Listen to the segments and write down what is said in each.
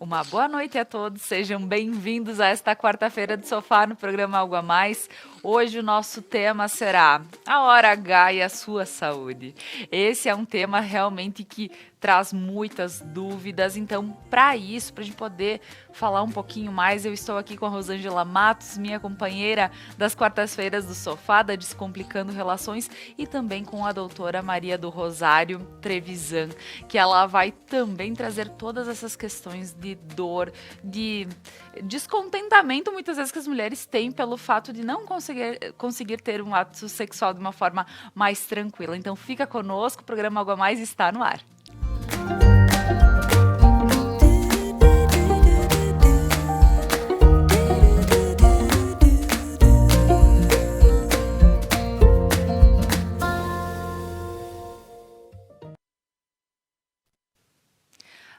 Uma boa noite a todos, sejam bem-vindos a esta quarta-feira de sofá no programa Algo a Mais. Hoje o nosso tema será a hora H e a sua saúde. Esse é um tema realmente que traz muitas dúvidas, então para isso, para a gente poder falar um pouquinho mais, eu estou aqui com a Rosângela Matos, minha companheira das quartas-feiras do sofá, da Descomplicando Relações, e também com a doutora Maria do Rosário Trevisan, que ela vai também trazer todas essas questões de dor, de descontentamento muitas vezes que as mulheres têm pelo fato de não conseguir ter um ato sexual de uma forma mais tranquila. Então fica conosco, o programa Algo a Mais está no ar.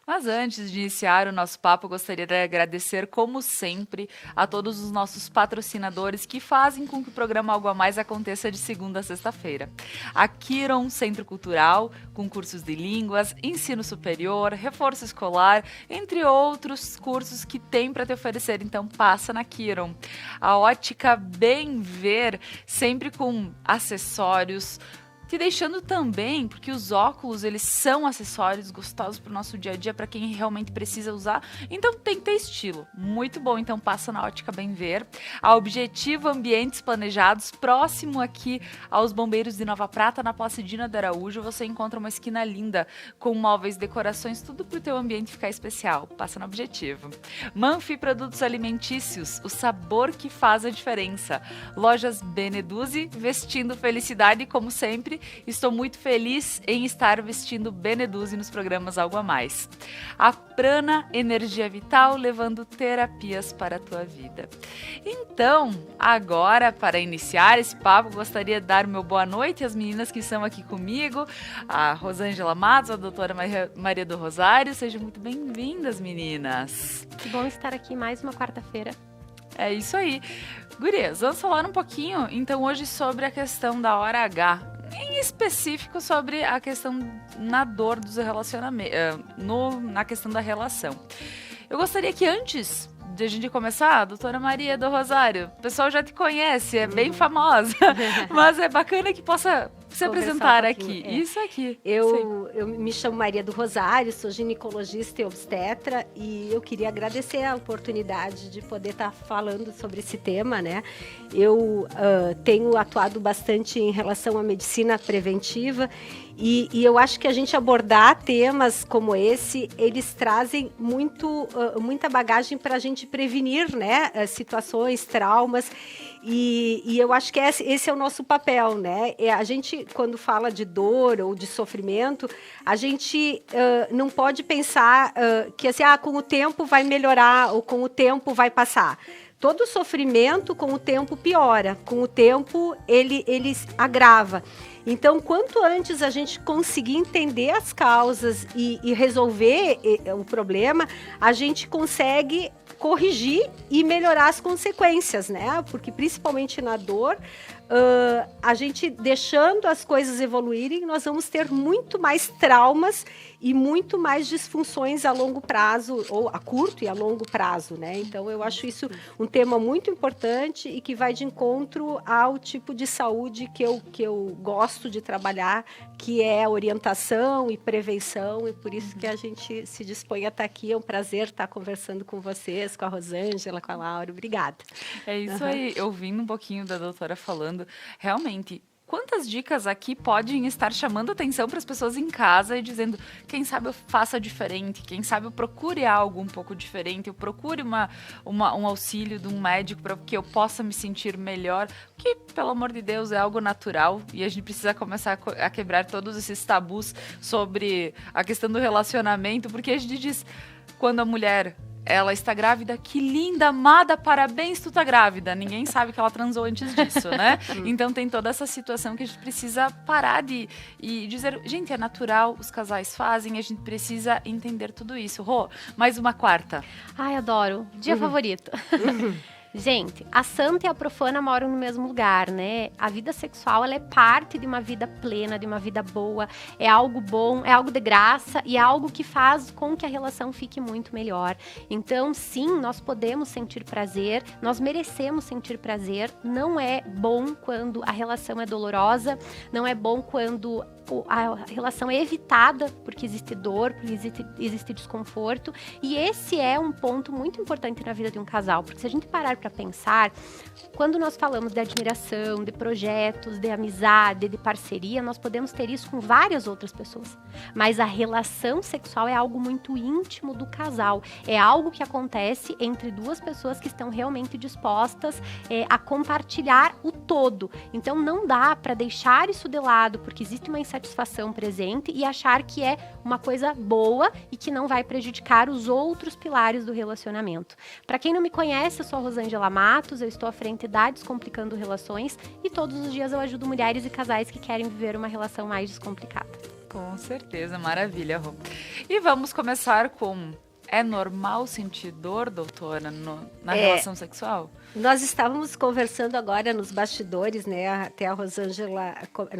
Mas antes de iniciar o nosso papo, eu gostaria de agradecer, como sempre, a todos os nossos patrocinadores que fazem com que o programa Algo a Mais aconteça de segunda a sexta-feira. A Kiron Centro Cultural, com cursos de línguas, ensino superior, reforço escolar, entre outros cursos que tem para te oferecer, então passa na Kiron. A Ótica Bem Ver, sempre com acessórios, te deixando também, porque os óculos, eles são acessórios gostosos para o nosso dia a dia, para quem realmente precisa usar, então tem que ter estilo, muito bom, então passa na Ótica Bem Ver. A Objetivo Ambientes Planejados, próximo aqui aos Bombeiros de Nova Prata, na Placidina do Araújo, você encontra uma esquina linda, com móveis, decorações, tudo para o teu ambiente ficar especial, passa na Objetivo. Manfi Produtos Alimentícios, o sabor que faz a diferença. Lojas Beneduzzi, vestindo felicidade, como sempre. Estou muito feliz em estar vestindo Beneduzzi nos programas Algo a Mais. A Prana Energia Vital, levando terapias para a tua vida. Então, agora, para iniciar esse papo, gostaria de dar o meu boa noite às meninas que estão aqui comigo, a Rosângela Matos, a doutora Maria do Rosário. Sejam muito bem-vindas, meninas. Que bom estar aqui mais uma quarta-feira. É isso aí. Gurias, vamos falar um pouquinho, então, hoje sobre a questão da hora H. Em específico sobre a questão na dor dos relacionamentos, na questão da relação. Eu gostaria que antes de a gente começar, a doutora Maria do Rosário, o pessoal já te conhece, é bem famosa, mas é bacana que possa se apresentar aqui. Isso aqui. Eu me chamo Maria do Rosário, sou ginecologista e obstetra, e eu queria agradecer a oportunidade de poder estar falando sobre esse tema, né? Eu tenho atuado bastante em relação à medicina preventiva, e eu acho que a gente abordar temas como esse, eles trazem muita bagagem para a gente prevenir, né, situações, traumas, e eu acho que esse é o nosso papel, né? A gente, quando fala de dor ou de sofrimento, a gente não pode pensar que assim, com o tempo vai melhorar ou com o tempo vai passar. Todo sofrimento, com o tempo, piora. Com o tempo, ele agrava. Então, quanto antes a gente conseguir entender as causas e resolver o problema, a gente consegue corrigir e melhorar as consequências, né? Porque, principalmente na dor, a gente deixando as coisas evoluírem, nós vamos ter muito mais traumas e muito mais disfunções a longo prazo, ou a curto e a longo prazo, né? Então, eu acho isso um tema muito importante e que vai de encontro ao tipo de saúde que eu gosto de trabalhar, que é orientação e prevenção, e por isso que a gente se dispõe a estar aqui. É um prazer estar conversando com vocês, com a Rosângela, com a Laura. Obrigada. É isso aí. Eu ouvindo um pouquinho da doutora falando, realmente, quantas dicas aqui podem estar chamando atenção para as pessoas em casa e dizendo, quem sabe eu faça diferente, quem sabe eu procure algo um pouco diferente, eu procure um auxílio de um médico para que eu possa me sentir melhor, que, pelo amor de Deus, é algo natural e a gente precisa começar a quebrar todos esses tabus sobre a questão do relacionamento, porque a gente diz, quando a mulher ela está grávida, que linda, amada, parabéns, tu tá grávida. Ninguém sabe que ela transou antes disso, né? Então tem toda essa situação que a gente precisa parar e dizer, gente, é natural, os casais fazem, a gente precisa entender tudo isso. Rô, mais uma quarta. Ai, adoro. Dia favorito. Gente, a santa e a profana moram no mesmo lugar, né? A vida sexual, ela é parte de uma vida plena, de uma vida boa. É algo bom, é algo de graça e é algo que faz com que a relação fique muito melhor. Então, sim, nós podemos sentir prazer, nós merecemos sentir prazer. Não é bom quando a relação é dolorosa, não é bom quando a relação é evitada porque existe dor, porque existe desconforto. E esse é um ponto muito importante na vida de um casal, porque se a gente parar para pensar, quando nós falamos de admiração, de projetos, de amizade, de parceria, nós podemos ter isso com várias outras pessoas. Mas a relação sexual é algo muito íntimo do casal. É algo que acontece entre duas pessoas que estão realmente dispostas a compartilhar o todo. Então não dá para deixar isso de lado, porque existe uma insatisfação presente e achar que é uma coisa boa e que não vai prejudicar os outros pilares do relacionamento. Para quem não me conhece, eu sou a Rosângela Matos, eu estou à frente da Descomplicando Relações e todos os dias eu ajudo mulheres e casais que querem viver uma relação mais descomplicada. Com certeza, maravilha, Rô. E vamos começar com: é normal sentir dor, doutora, na relação sexual? Nós estávamos conversando agora nos bastidores, né? Até a Rosângela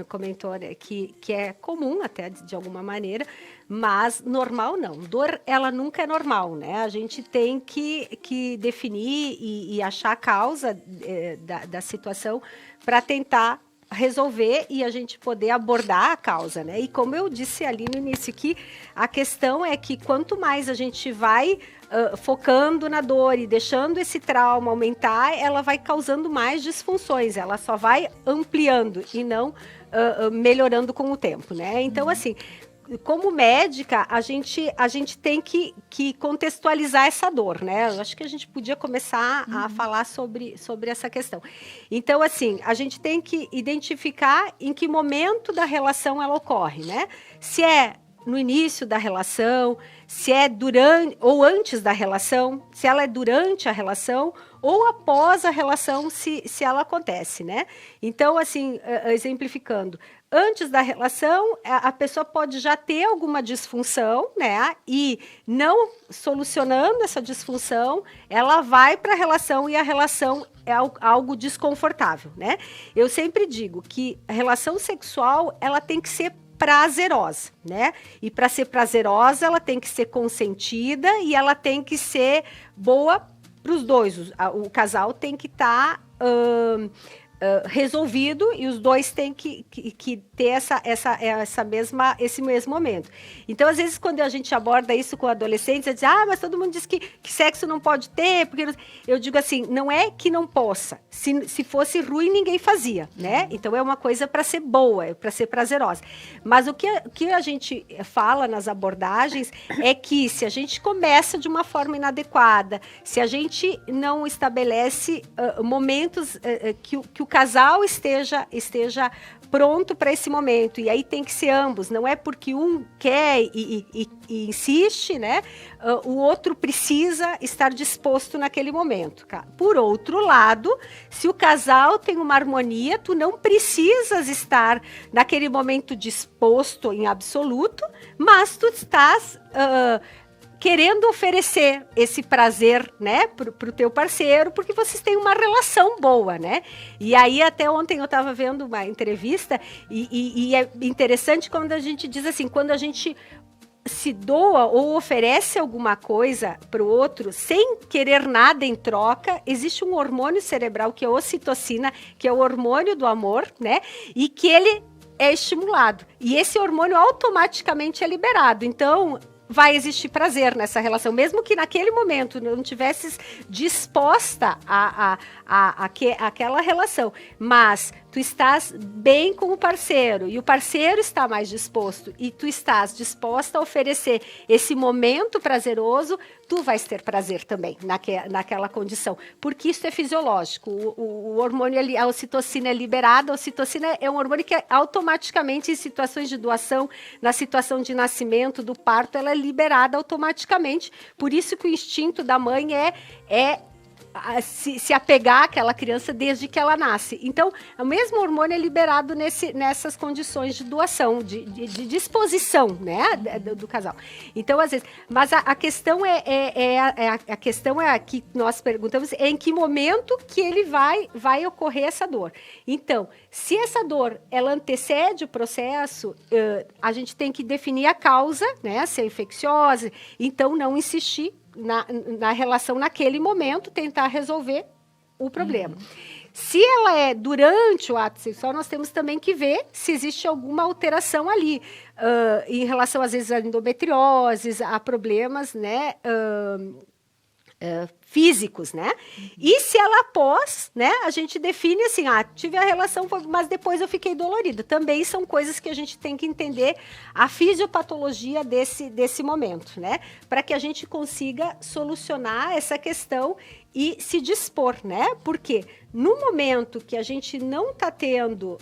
comentou, né, que é comum até de alguma maneira, mas normal não. Dor, ela nunca é normal, né? A gente tem que definir e achar a causa da situação para tentar resolver e a gente poder abordar a causa, né? E como eu disse ali no início, que a questão é que quanto mais a gente vai focando na dor e deixando esse trauma aumentar, ela vai causando mais disfunções, ela só vai ampliando e não melhorando com o tempo, né? Então, assim, como médica, a gente tem que contextualizar essa dor, né? Eu acho que a gente podia começar a falar sobre essa questão. Então, assim, a gente tem que identificar em que momento da relação ela ocorre, né? Se é no início da relação, se é durante ou antes da relação, se ela é durante a relação ou após a relação, se ela acontece, né? Então, assim, exemplificando, antes da relação, a pessoa pode já ter alguma disfunção, né? E não solucionando essa disfunção, ela vai para a relação e a relação é algo desconfortável, né? Eu sempre digo que a relação sexual, ela tem que ser prazerosa, né? E para ser prazerosa, ela tem que ser consentida e ela tem que ser boa para os dois. O casal tem que estar resolvido e os dois têm que ter esse mesmo momento. Então, às vezes, quando a gente aborda isso com adolescentes, diz, mas todo mundo diz que sexo não pode ter, porque eu digo assim, não é que não possa. Se fosse ruim, ninguém fazia, né? Então, é uma coisa para ser boa, para ser prazerosa. Mas o que a gente fala nas abordagens é que se a gente começa de uma forma inadequada, se a gente não estabelece momentos que o casal esteja pronto para esse momento, e aí tem que ser ambos, não é porque um quer e insiste, né? O outro precisa estar disposto naquele momento. Por outro lado, se o casal tem uma harmonia, tu não precisas estar naquele momento disposto em absoluto, mas tu estás querendo oferecer esse prazer, né, pro teu parceiro, porque vocês têm uma relação boa, né? E aí, até ontem eu estava vendo uma entrevista e é interessante quando a gente diz assim, quando a gente se doa ou oferece alguma coisa para o outro sem querer nada em troca, existe um hormônio cerebral que é a ocitocina, que é o hormônio do amor, né? E que ele é estimulado. E esse hormônio automaticamente é liberado. Então, vai existir prazer nessa relação, mesmo que naquele momento não tivesses disposta àquela relação, mas tu estás bem com o parceiro e o parceiro está mais disposto e tu estás disposta a oferecer esse momento prazeroso, tu vais ter prazer também naquela condição, porque isso é fisiológico. O hormônio, a ocitocina é liberada, a ocitocina é um hormônio que automaticamente em situações de doação, na situação de nascimento, do parto, ela é liberada automaticamente, por isso que o instinto da mãe é se apegar àquela criança desde que ela nasce. Então, o mesmo hormônio é liberado nessas condições de doação, de disposição, né, do casal. Então, às vezes, mas a questão a questão é que nós perguntamos é em que momento que ele vai ocorrer essa dor. Então, se essa dor ela antecede o processo, a gente tem que definir a causa, né, se é infecciosa, então não insistir na relação naquele momento, tentar resolver o problema. Se ela é durante o ato sexual, nós temos também que ver se existe alguma alteração ali, em relação, às vezes, à endometriose, a problemas, né, físicos, né? E se ela após, né, a gente define assim, tive a relação, mas depois eu fiquei dolorida. Também são coisas que a gente tem que entender a fisiopatologia desse momento, né? Para que a gente consiga solucionar essa questão e se dispor, né? Porque no momento que a gente não está tendo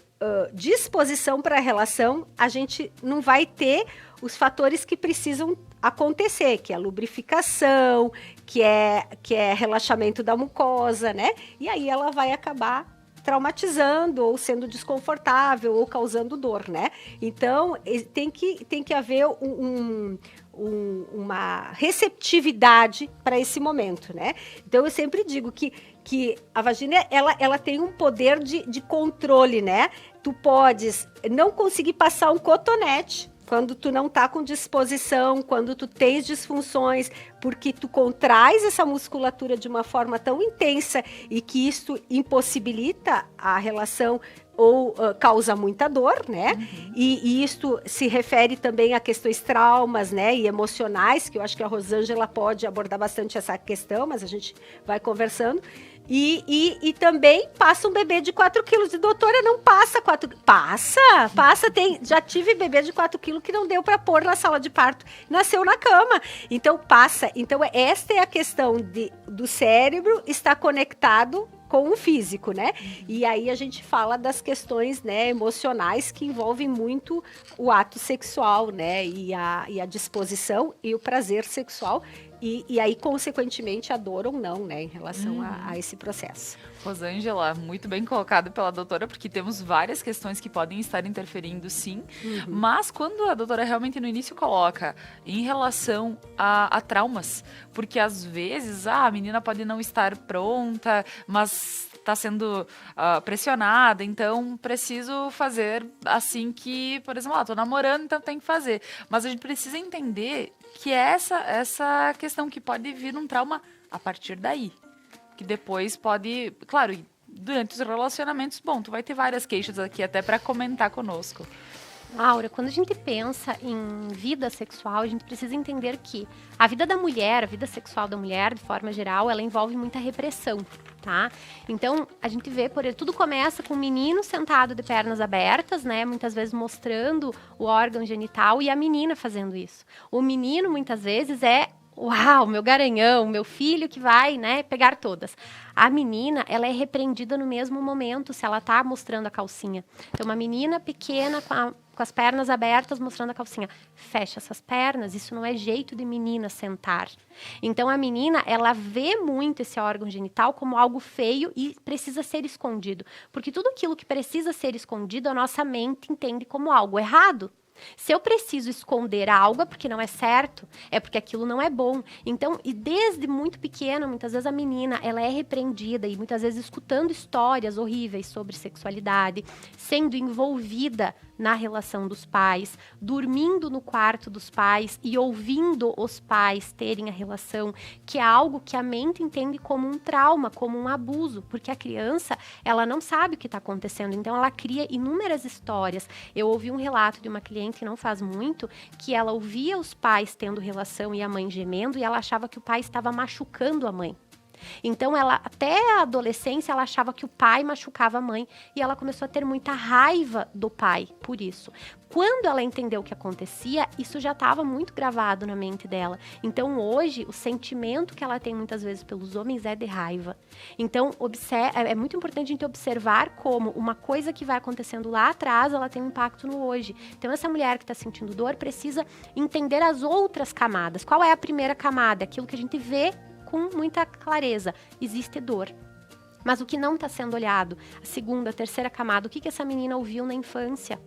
disposição para a relação, a gente não vai ter os fatores que precisam acontecer, que é a lubrificação, que é relaxamento da mucosa, né? E aí ela vai acabar traumatizando ou sendo desconfortável ou causando dor, né? Então, tem que haver uma receptividade para esse momento, né? Então, eu sempre digo que a vagina, ela tem um poder de controle, né? Tu podes não conseguir passar um cotonete quando tu não tá com disposição, quando tu tens disfunções, porque tu contrais essa musculatura de uma forma tão intensa e que isso impossibilita a relação ou causa muita dor, né? E isto se refere também a questões traumas, né? E emocionais, que eu acho que a Rosângela pode abordar bastante essa questão, mas a gente vai conversando. E também passa um bebê de 4 quilos. E doutora, não passa 4 quilos. Passa. Já tive bebê de 4 quilos que não deu para pôr na sala de parto. Nasceu na cama. Então, passa. Então, esta é a questão do cérebro estar conectado com o físico, né? E aí a gente fala das questões, né, emocionais que envolvem muito o ato sexual, né? E a disposição e o prazer sexual. E aí, consequentemente, a dor ou não, né, em relação a esse processo. Rosângela, muito bem colocado pela doutora, porque temos várias questões que podem estar interferindo, sim. Mas quando a doutora realmente no início coloca em relação a traumas, porque às vezes a menina pode não estar pronta, mas está sendo pressionada, então preciso fazer assim que, por exemplo, tô namorando, então tem que fazer. Mas a gente precisa entender que é essa questão que pode vir um trauma a partir daí. Que depois pode, claro, durante os relacionamentos, bom, tu vai ter várias queixas aqui até para comentar conosco. Laura, quando a gente pensa em vida sexual, a gente precisa entender que a vida da mulher, a vida sexual da mulher, de forma geral, ela envolve muita repressão, tá? Então, a gente vê, tudo começa com o menino sentado de pernas abertas, né? Muitas vezes mostrando o órgão genital e a menina fazendo isso. O menino, muitas vezes, uau, meu garanhão, meu filho que vai, né, pegar todas. A menina, ela é repreendida no mesmo momento, se ela tá mostrando a calcinha. Então, uma menina pequena com as pernas abertas, mostrando a calcinha. Fecha essas pernas, isso não é jeito de menina sentar. Então, a menina, ela vê muito esse órgão genital como algo feio e precisa ser escondido. Porque tudo aquilo que precisa ser escondido, a nossa mente entende como algo errado. Se eu preciso esconder algo é porque não é certo, é porque aquilo não é bom. Então, e desde muito pequena, muitas vezes a menina, ela é repreendida e muitas vezes escutando histórias horríveis sobre sexualidade, sendo envolvida na relação dos pais, dormindo no quarto dos pais e ouvindo os pais terem a relação, que é algo que a mente entende como um trauma, como um abuso, porque a criança, ela não sabe o que está acontecendo, então ela cria inúmeras histórias. Eu ouvi um relato de uma cliente não faz muito, que ela ouvia os pais tendo relação e a mãe gemendo e ela achava que o pai estava machucando a mãe. Então, ela, até a adolescência, ela achava que o pai machucava a mãe e ela começou a ter muita raiva do pai por isso. Quando ela entendeu o que acontecia, isso já estava muito gravado na mente dela. Então, hoje, o sentimento que ela tem muitas vezes pelos homens é de raiva. Então, é muito importante a gente observar como uma coisa que vai acontecendo lá atrás, ela tem um impacto no hoje. Então, essa mulher que está sentindo dor precisa entender as outras camadas. Qual é a primeira camada? Aquilo que a gente vê com muita clareza. Existe dor. Mas o que não está sendo olhado? A segunda, a terceira camada, o que essa menina ouviu na infância?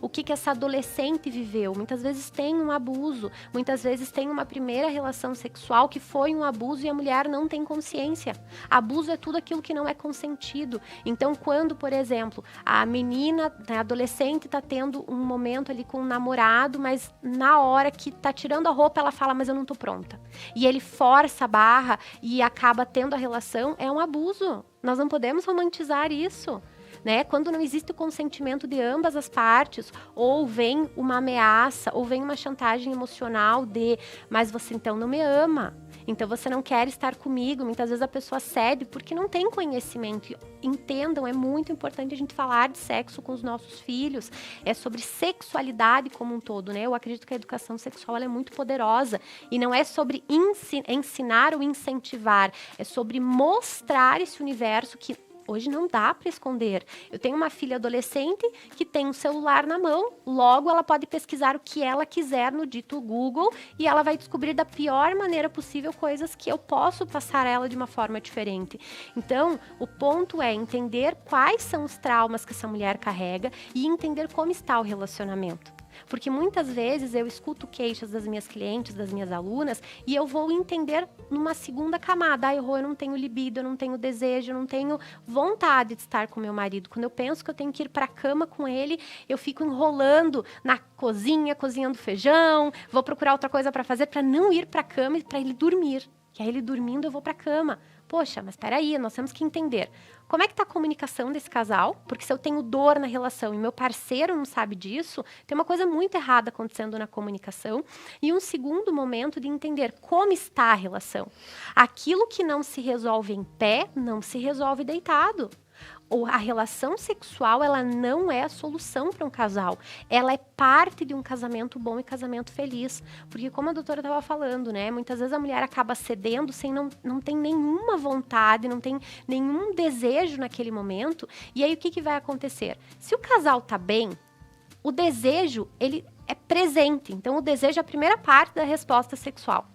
O que essa adolescente viveu? Muitas vezes tem um abuso, muitas vezes tem uma primeira relação sexual que foi um abuso e a mulher não tem consciência. Abuso é tudo aquilo que não é consentido. Então, quando, por exemplo, a menina, a adolescente está tendo um momento ali com um namorado, mas na hora que está tirando a roupa, ela fala, mas eu não estou pronta. E ele força a barra e acaba tendo a relação, é um abuso. Nós não podemos romantizar isso. Né? Quando não existe o consentimento de ambas as partes, ou vem uma ameaça, ou vem uma chantagem emocional de, mas você então não me ama, então você não quer estar comigo, muitas vezes a pessoa cede porque não tem conhecimento. Entendam, é muito importante a gente falar de sexo com os nossos filhos, é sobre sexualidade como um todo, né? Eu acredito que a educação sexual ela é muito poderosa, e não é sobre ensinar ou incentivar, é sobre mostrar esse universo que hoje não dá para esconder. Eu tenho uma filha adolescente que tem um celular na mão, logo ela pode pesquisar o que ela quiser no dito Google e ela vai descobrir da pior maneira possível coisas que eu posso passar a ela de uma forma diferente. Então, o ponto é entender quais são os traumas que essa mulher carrega e entender como está o relacionamento. Porque muitas vezes eu escuto queixas das minhas clientes, das minhas alunas, e eu vou entender numa segunda camada. Eu não tenho libido, eu não tenho desejo, eu não tenho vontade de estar com meu marido. Quando eu penso que eu tenho que ir para a cama com ele, eu fico enrolando na cozinha, cozinhando feijão, vou procurar outra coisa para fazer para não ir para a cama e para ele dormir. Que aí ele dormindo eu vou para a cama. Poxa, mas peraí, nós temos que entender. Como é que está a comunicação desse casal? Porque se eu tenho dor na relação e meu parceiro não sabe disso, tem uma coisa muito errada acontecendo na comunicação. E um segundo momento de entender como está a relação. Aquilo que não se resolve em pé, não se resolve deitado. A relação sexual, ela não é a solução para um casal. Ela é parte de um casamento bom e casamento feliz. Porque como a doutora estava falando, né? Muitas vezes a mulher acaba cedendo sem não tem nenhuma vontade, não tem nenhum desejo naquele momento. E aí o que vai acontecer? Se o casal tá bem, o desejo, ele é presente. Então o desejo é a primeira parte da resposta sexual.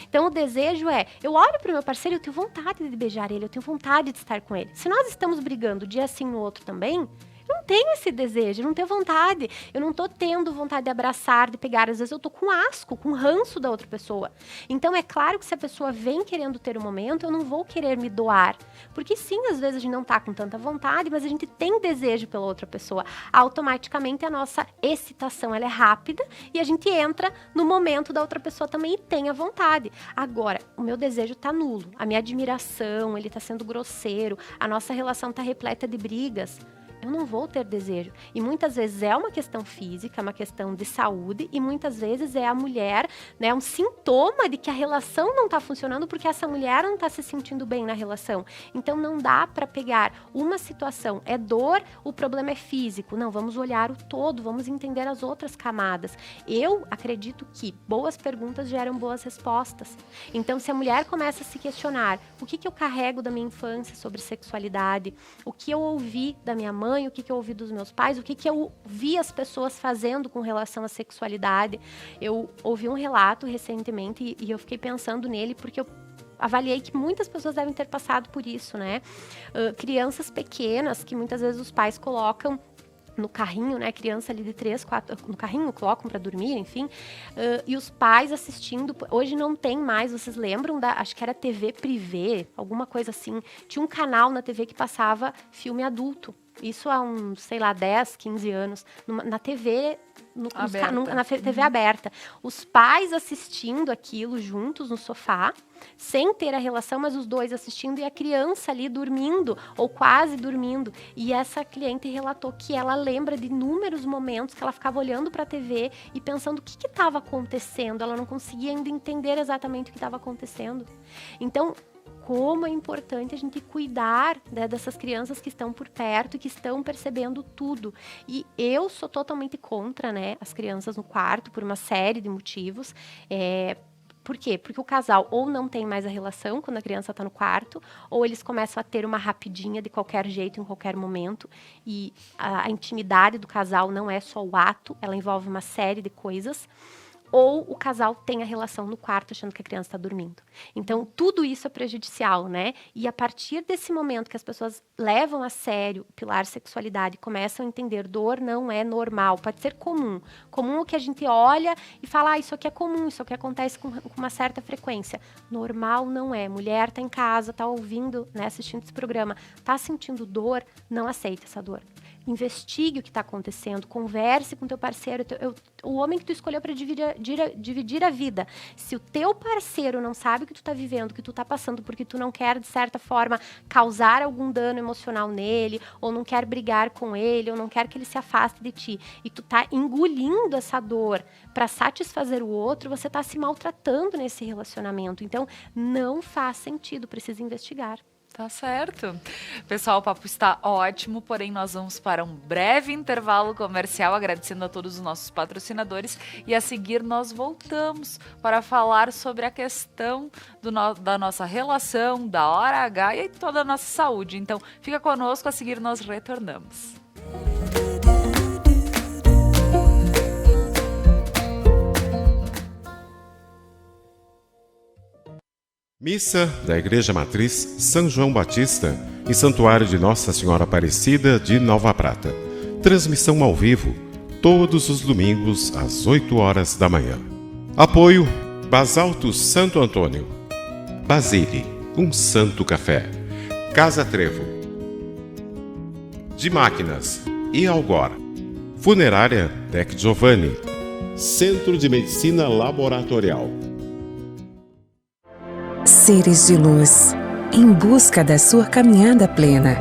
Então o desejo é, eu olho para o meu parceiro e eu tenho vontade de beijar ele, eu tenho vontade de estar com ele. Se nós estamos brigando dia sim no outro também, eu não tenho esse desejo, eu não tenho vontade, eu não tô tendo vontade de abraçar, de pegar, às vezes eu tô com asco, com ranço da outra pessoa. Então é claro que se a pessoa vem querendo ter um momento, eu não vou querer me doar, porque sim, às vezes a gente não tá com tanta vontade, mas a gente tem desejo pela outra pessoa. Automaticamente a nossa excitação, ela é rápida e a gente entra no momento da outra pessoa também e tem a vontade. Agora, o meu desejo tá nulo, a minha admiração, ele tá sendo grosseiro, a nossa relação tá repleta de brigas. Eu não vou ter desejo. E muitas vezes é uma questão física, uma questão de saúde, e muitas vezes é a mulher, né, um sintoma de que a relação não está funcionando porque essa mulher não está se sentindo bem na relação. Então não dá para pegar uma situação, é dor, o problema é físico. Não, vamos olhar o todo, vamos entender as outras camadas. Eu acredito que boas perguntas geram boas respostas. Então se a mulher começa a se questionar, o que eu carrego da minha infância sobre sexualidade, o que eu ouvi da minha mãe, o que eu ouvi dos meus pais, o que eu vi as pessoas fazendo com relação à sexualidade. Eu ouvi um relato recentemente e eu fiquei pensando nele porque eu avaliei que muitas pessoas devem ter passado por isso, né? Crianças pequenas que muitas vezes os pais colocam no carrinho, né, criança ali de 3, 4, no carrinho, colocam para dormir, enfim, e os pais assistindo, hoje não tem mais, vocês lembram acho que era TV Privé, alguma coisa assim, tinha um canal na TV que passava filme adulto, isso há uns, sei lá, 10, 15 anos, na TV... na TV aberta. Os pais assistindo aquilo juntos no sofá, sem ter a relação, mas os dois assistindo e a criança ali dormindo, ou quase dormindo. E essa cliente relatou que ela lembra de inúmeros momentos que ela ficava olhando para a TV e pensando o que estava acontecendo. Ela não conseguia ainda entender exatamente o que estava acontecendo. Então, como é importante a gente cuidar, né, dessas crianças que estão por perto e que estão percebendo tudo. E eu sou totalmente contra, né, as crianças no quarto por uma série de motivos. Por quê? Porque o casal ou não tem mais a relação quando a criança está no quarto, ou eles começam a ter uma rapidinha de qualquer jeito, em qualquer momento. E a intimidade do casal não é só o ato, ela envolve uma série de coisas. ou o casal tem a relação no quarto achando que a criança está dormindo. Então, tudo isso é prejudicial, né? E a partir desse momento que as pessoas levam a sério o pilar sexualidade, começam a entender dor não é normal, pode ser comum. Comum é o que a gente olha e fala, isso aqui é comum, isso aqui acontece com uma certa frequência. Normal não é. Mulher está em casa, está ouvindo, né, assistindo esse programa, está sentindo dor, não aceita essa dor. Investigue o que está acontecendo, converse com teu parceiro, o homem que tu escolheu para dividir a vida. Se o teu parceiro não sabe o que tu está vivendo, o que tu está passando, porque tu não quer, de certa forma, causar algum dano emocional nele, ou não quer brigar com ele, ou não quer que ele se afaste de ti, e tu tá engolindo essa dor para satisfazer o outro, você está se maltratando nesse relacionamento. Então, não faz sentido, precisa investigar. Tá certo. Pessoal, o papo está ótimo, porém nós vamos para um breve intervalo comercial, agradecendo a todos os nossos patrocinadores, e a seguir nós voltamos para falar sobre a questão da nossa relação, da hora H e toda a nossa saúde. Então, fica conosco, a seguir nós retornamos. Missa da Igreja Matriz São João Batista e Santuário de Nossa Senhora Aparecida de Nova Prata. Transmissão ao vivo, todos os domingos às 8 horas da manhã. Apoio Basalto Santo Antônio, Basile, um santo café, Casa Trevo, de Máquinas e Algor, Funerária Tec Giovanni, Centro de Medicina Laboratorial. Seres de luz, em busca da sua caminhada plena.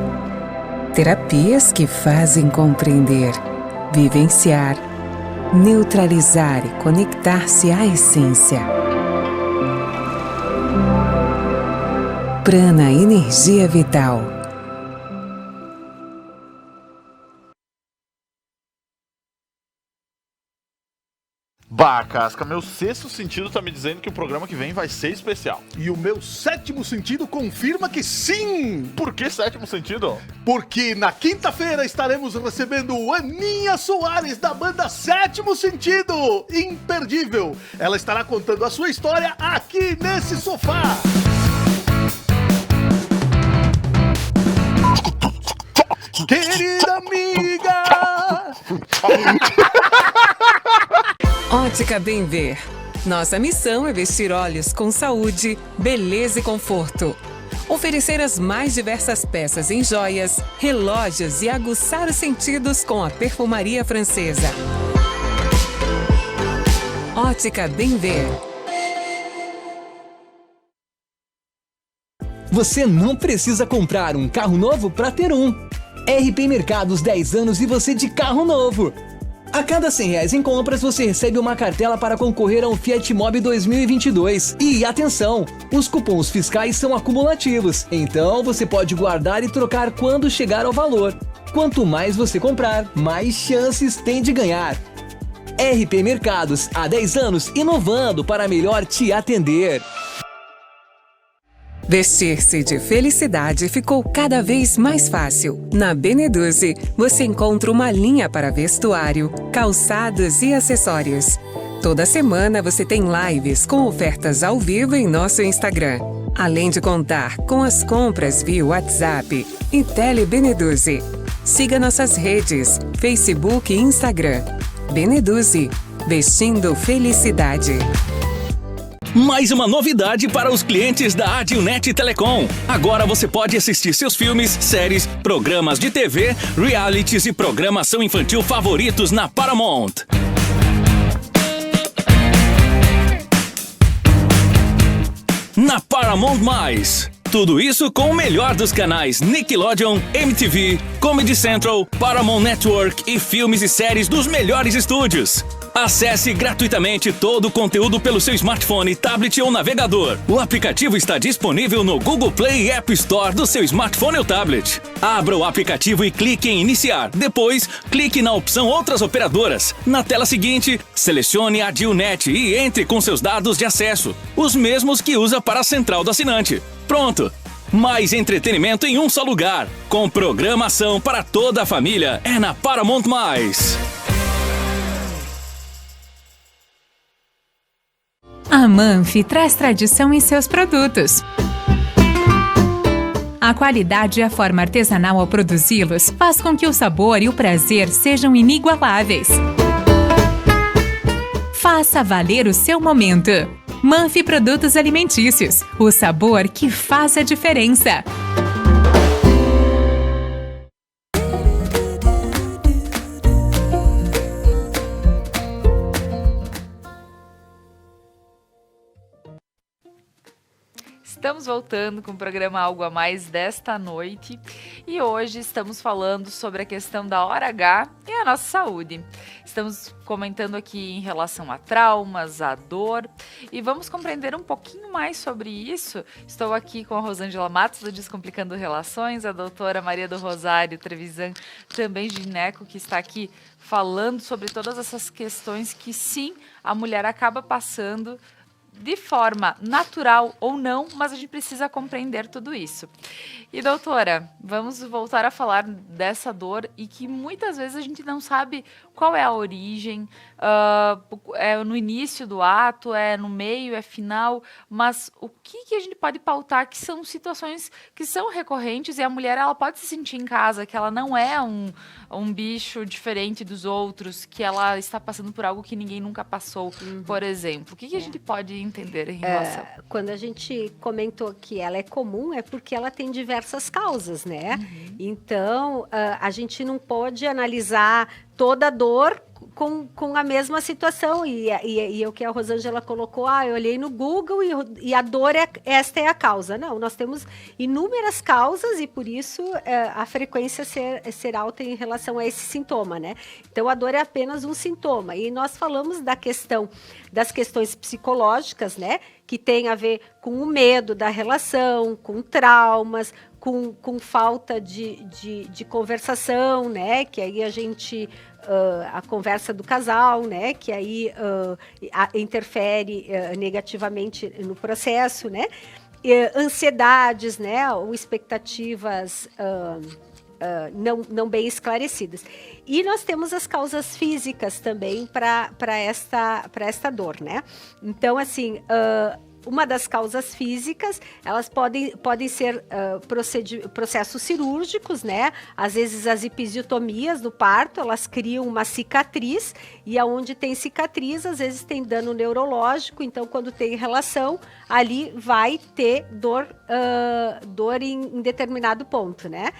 Terapias que fazem compreender, vivenciar, neutralizar e conectar-se à essência. Prana Energia Vital. Bah, Casca, meu sexto sentido tá me dizendo que o programa que vem vai ser especial. E o meu sétimo sentido confirma que sim! Por que sétimo sentido? Porque na quinta-feira estaremos recebendo Aninha Soares, da banda Sétimo Sentido! Imperdível! Ela estará contando a sua história aqui nesse sofá! Querida amiga! Ótica Bem Ver. Nossa missão é vestir olhos com saúde, beleza e conforto. Oferecer as mais diversas peças em joias, relógios e aguçar os sentidos com a perfumaria francesa. Ótica Bem Ver. Você não precisa comprar um carro novo para ter um. RP Mercados 10 anos e você de carro novo. A cada R$100 em compras, você recebe uma cartela para concorrer ao Fiat Mobi 2022. E atenção, os cupons fiscais são acumulativos, então você pode guardar e trocar quando chegar ao valor. Quanto mais você comprar, mais chances tem de ganhar. RP Mercados, há 10 anos, inovando para melhor te atender. Vestir-se de felicidade ficou cada vez mais fácil. Na Beneduzzi, você encontra uma linha para vestuário, calçados e acessórios. Toda semana você tem lives com ofertas ao vivo em nosso Instagram. Além de contar com as compras via WhatsApp e Tele Beneduzzi. Siga nossas redes, Facebook e Instagram. Beneduzzi, vestindo felicidade. Mais uma novidade para os clientes da Adilnet Telecom. Agora você pode assistir seus filmes, séries, programas de TV, realities e programação infantil favoritos na Paramount. Na Paramount+. Tudo isso com o melhor dos canais Nickelodeon, MTV, Comedy Central, Paramount Network e filmes e séries dos melhores estúdios. Acesse gratuitamente todo o conteúdo pelo seu smartphone, tablet ou navegador. O aplicativo está disponível no Google Play e App Store do seu smartphone ou tablet. Abra o aplicativo e clique em iniciar. Depois, clique na opção Outras Operadoras. Na tela seguinte, selecione a Adilnet e entre com seus dados de acesso, os mesmos que usa para a central do assinante. Pronto! Mais entretenimento em um só lugar. Com programação para toda a família. É na Paramount+. A Manfi traz tradição em seus produtos. A qualidade e a forma artesanal ao produzi-los faz com que o sabor e o prazer sejam inigualáveis. Faça valer o seu momento. Manfi Produtos Alimentícios, o sabor que faz a diferença. Estamos voltando com o programa Algo a Mais desta noite e hoje estamos falando sobre a questão da hora H e a nossa saúde. Estamos comentando aqui em relação a traumas, a dor e vamos compreender um pouquinho mais sobre isso. Estou aqui com a Rosângela Matos do Descomplicando Relações, a doutora Maria do Rosário Trevisan, também gineco, que está aqui falando sobre todas essas questões que sim, a mulher acaba passando de forma natural ou não, mas a gente precisa compreender tudo isso. E doutora, vamos voltar a falar dessa dor e que muitas vezes a gente não sabe qual é a origem, é no início do ato, é no meio, é final, mas o que a gente pode pautar que são situações que são recorrentes e a mulher ela pode se sentir em casa, que ela não é um bicho diferente dos outros, que ela está passando por algo que ninguém nunca passou, por exemplo. O que a gente pode entender em relação? Quando a gente comentou que ela é comum, é porque ela tem diversas causas, né? Então, a gente não pode analisar toda a dor com a mesma situação. E o que a Rosângela colocou, eu olhei no Google e a dor, esta é a causa. Não, nós temos inúmeras causas e por isso a frequência ser alta em relação a esse sintoma, né? Então, a dor é apenas um sintoma. E nós falamos das questões psicológicas, né? Que tem a ver com o medo da relação, com traumas, com falta de conversação, né? Que aí a gente... a conversa do casal, né? Que aí interfere negativamente no processo, né? Ansiedades, né? Ou expectativas não bem esclarecidas. E nós temos as causas físicas também para esta dor, né? Então, assim... uma das causas físicas, elas podem ser processos cirúrgicos, né? Às vezes as episiotomias do parto, elas criam uma cicatriz, e aonde tem cicatriz, às vezes tem dano neurológico, então quando tem relação, ali vai ter dor em determinado ponto, né?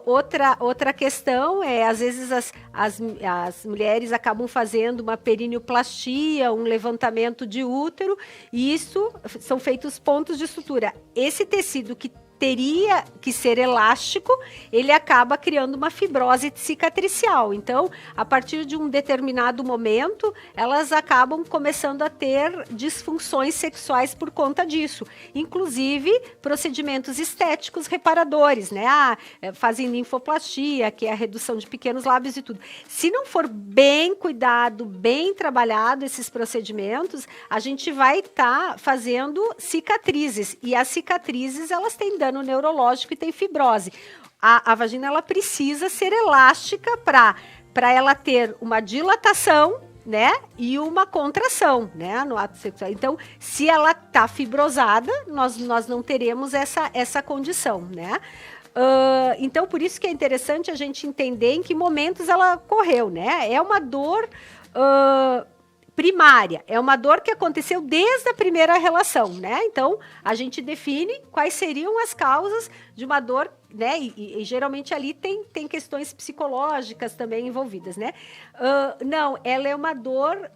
Outra questão é, às vezes, as mulheres acabam fazendo uma perineoplastia, um levantamento de útero, e isso são feitos pontos de sutura. Esse tecido que teria que ser elástico, ele acaba criando uma fibrose cicatricial. Então, a partir de um determinado momento, elas acabam começando a ter disfunções sexuais por conta disso. Inclusive, procedimentos estéticos reparadores, né? Fazem linfoplastia, que é a redução de pequenos lábios e tudo. Se não for bem cuidado, bem trabalhado esses procedimentos, a gente vai estar fazendo cicatrizes. E as cicatrizes, elas têm dano neurológico e tem fibrose. A vagina, ela precisa ser elástica para ela ter uma dilatação, né, e uma contração, né, no ato sexual. Então, se ela tá fibrosada, nós não teremos essa condição, né. Então, por isso que é interessante a gente entender em que momentos ela ocorreu, né. É uma dor primária, é uma dor que aconteceu desde a primeira relação, né? Então, a gente define quais seriam as causas de uma dor, né? E geralmente ali tem questões psicológicas também envolvidas, né? Não, ela é uma dor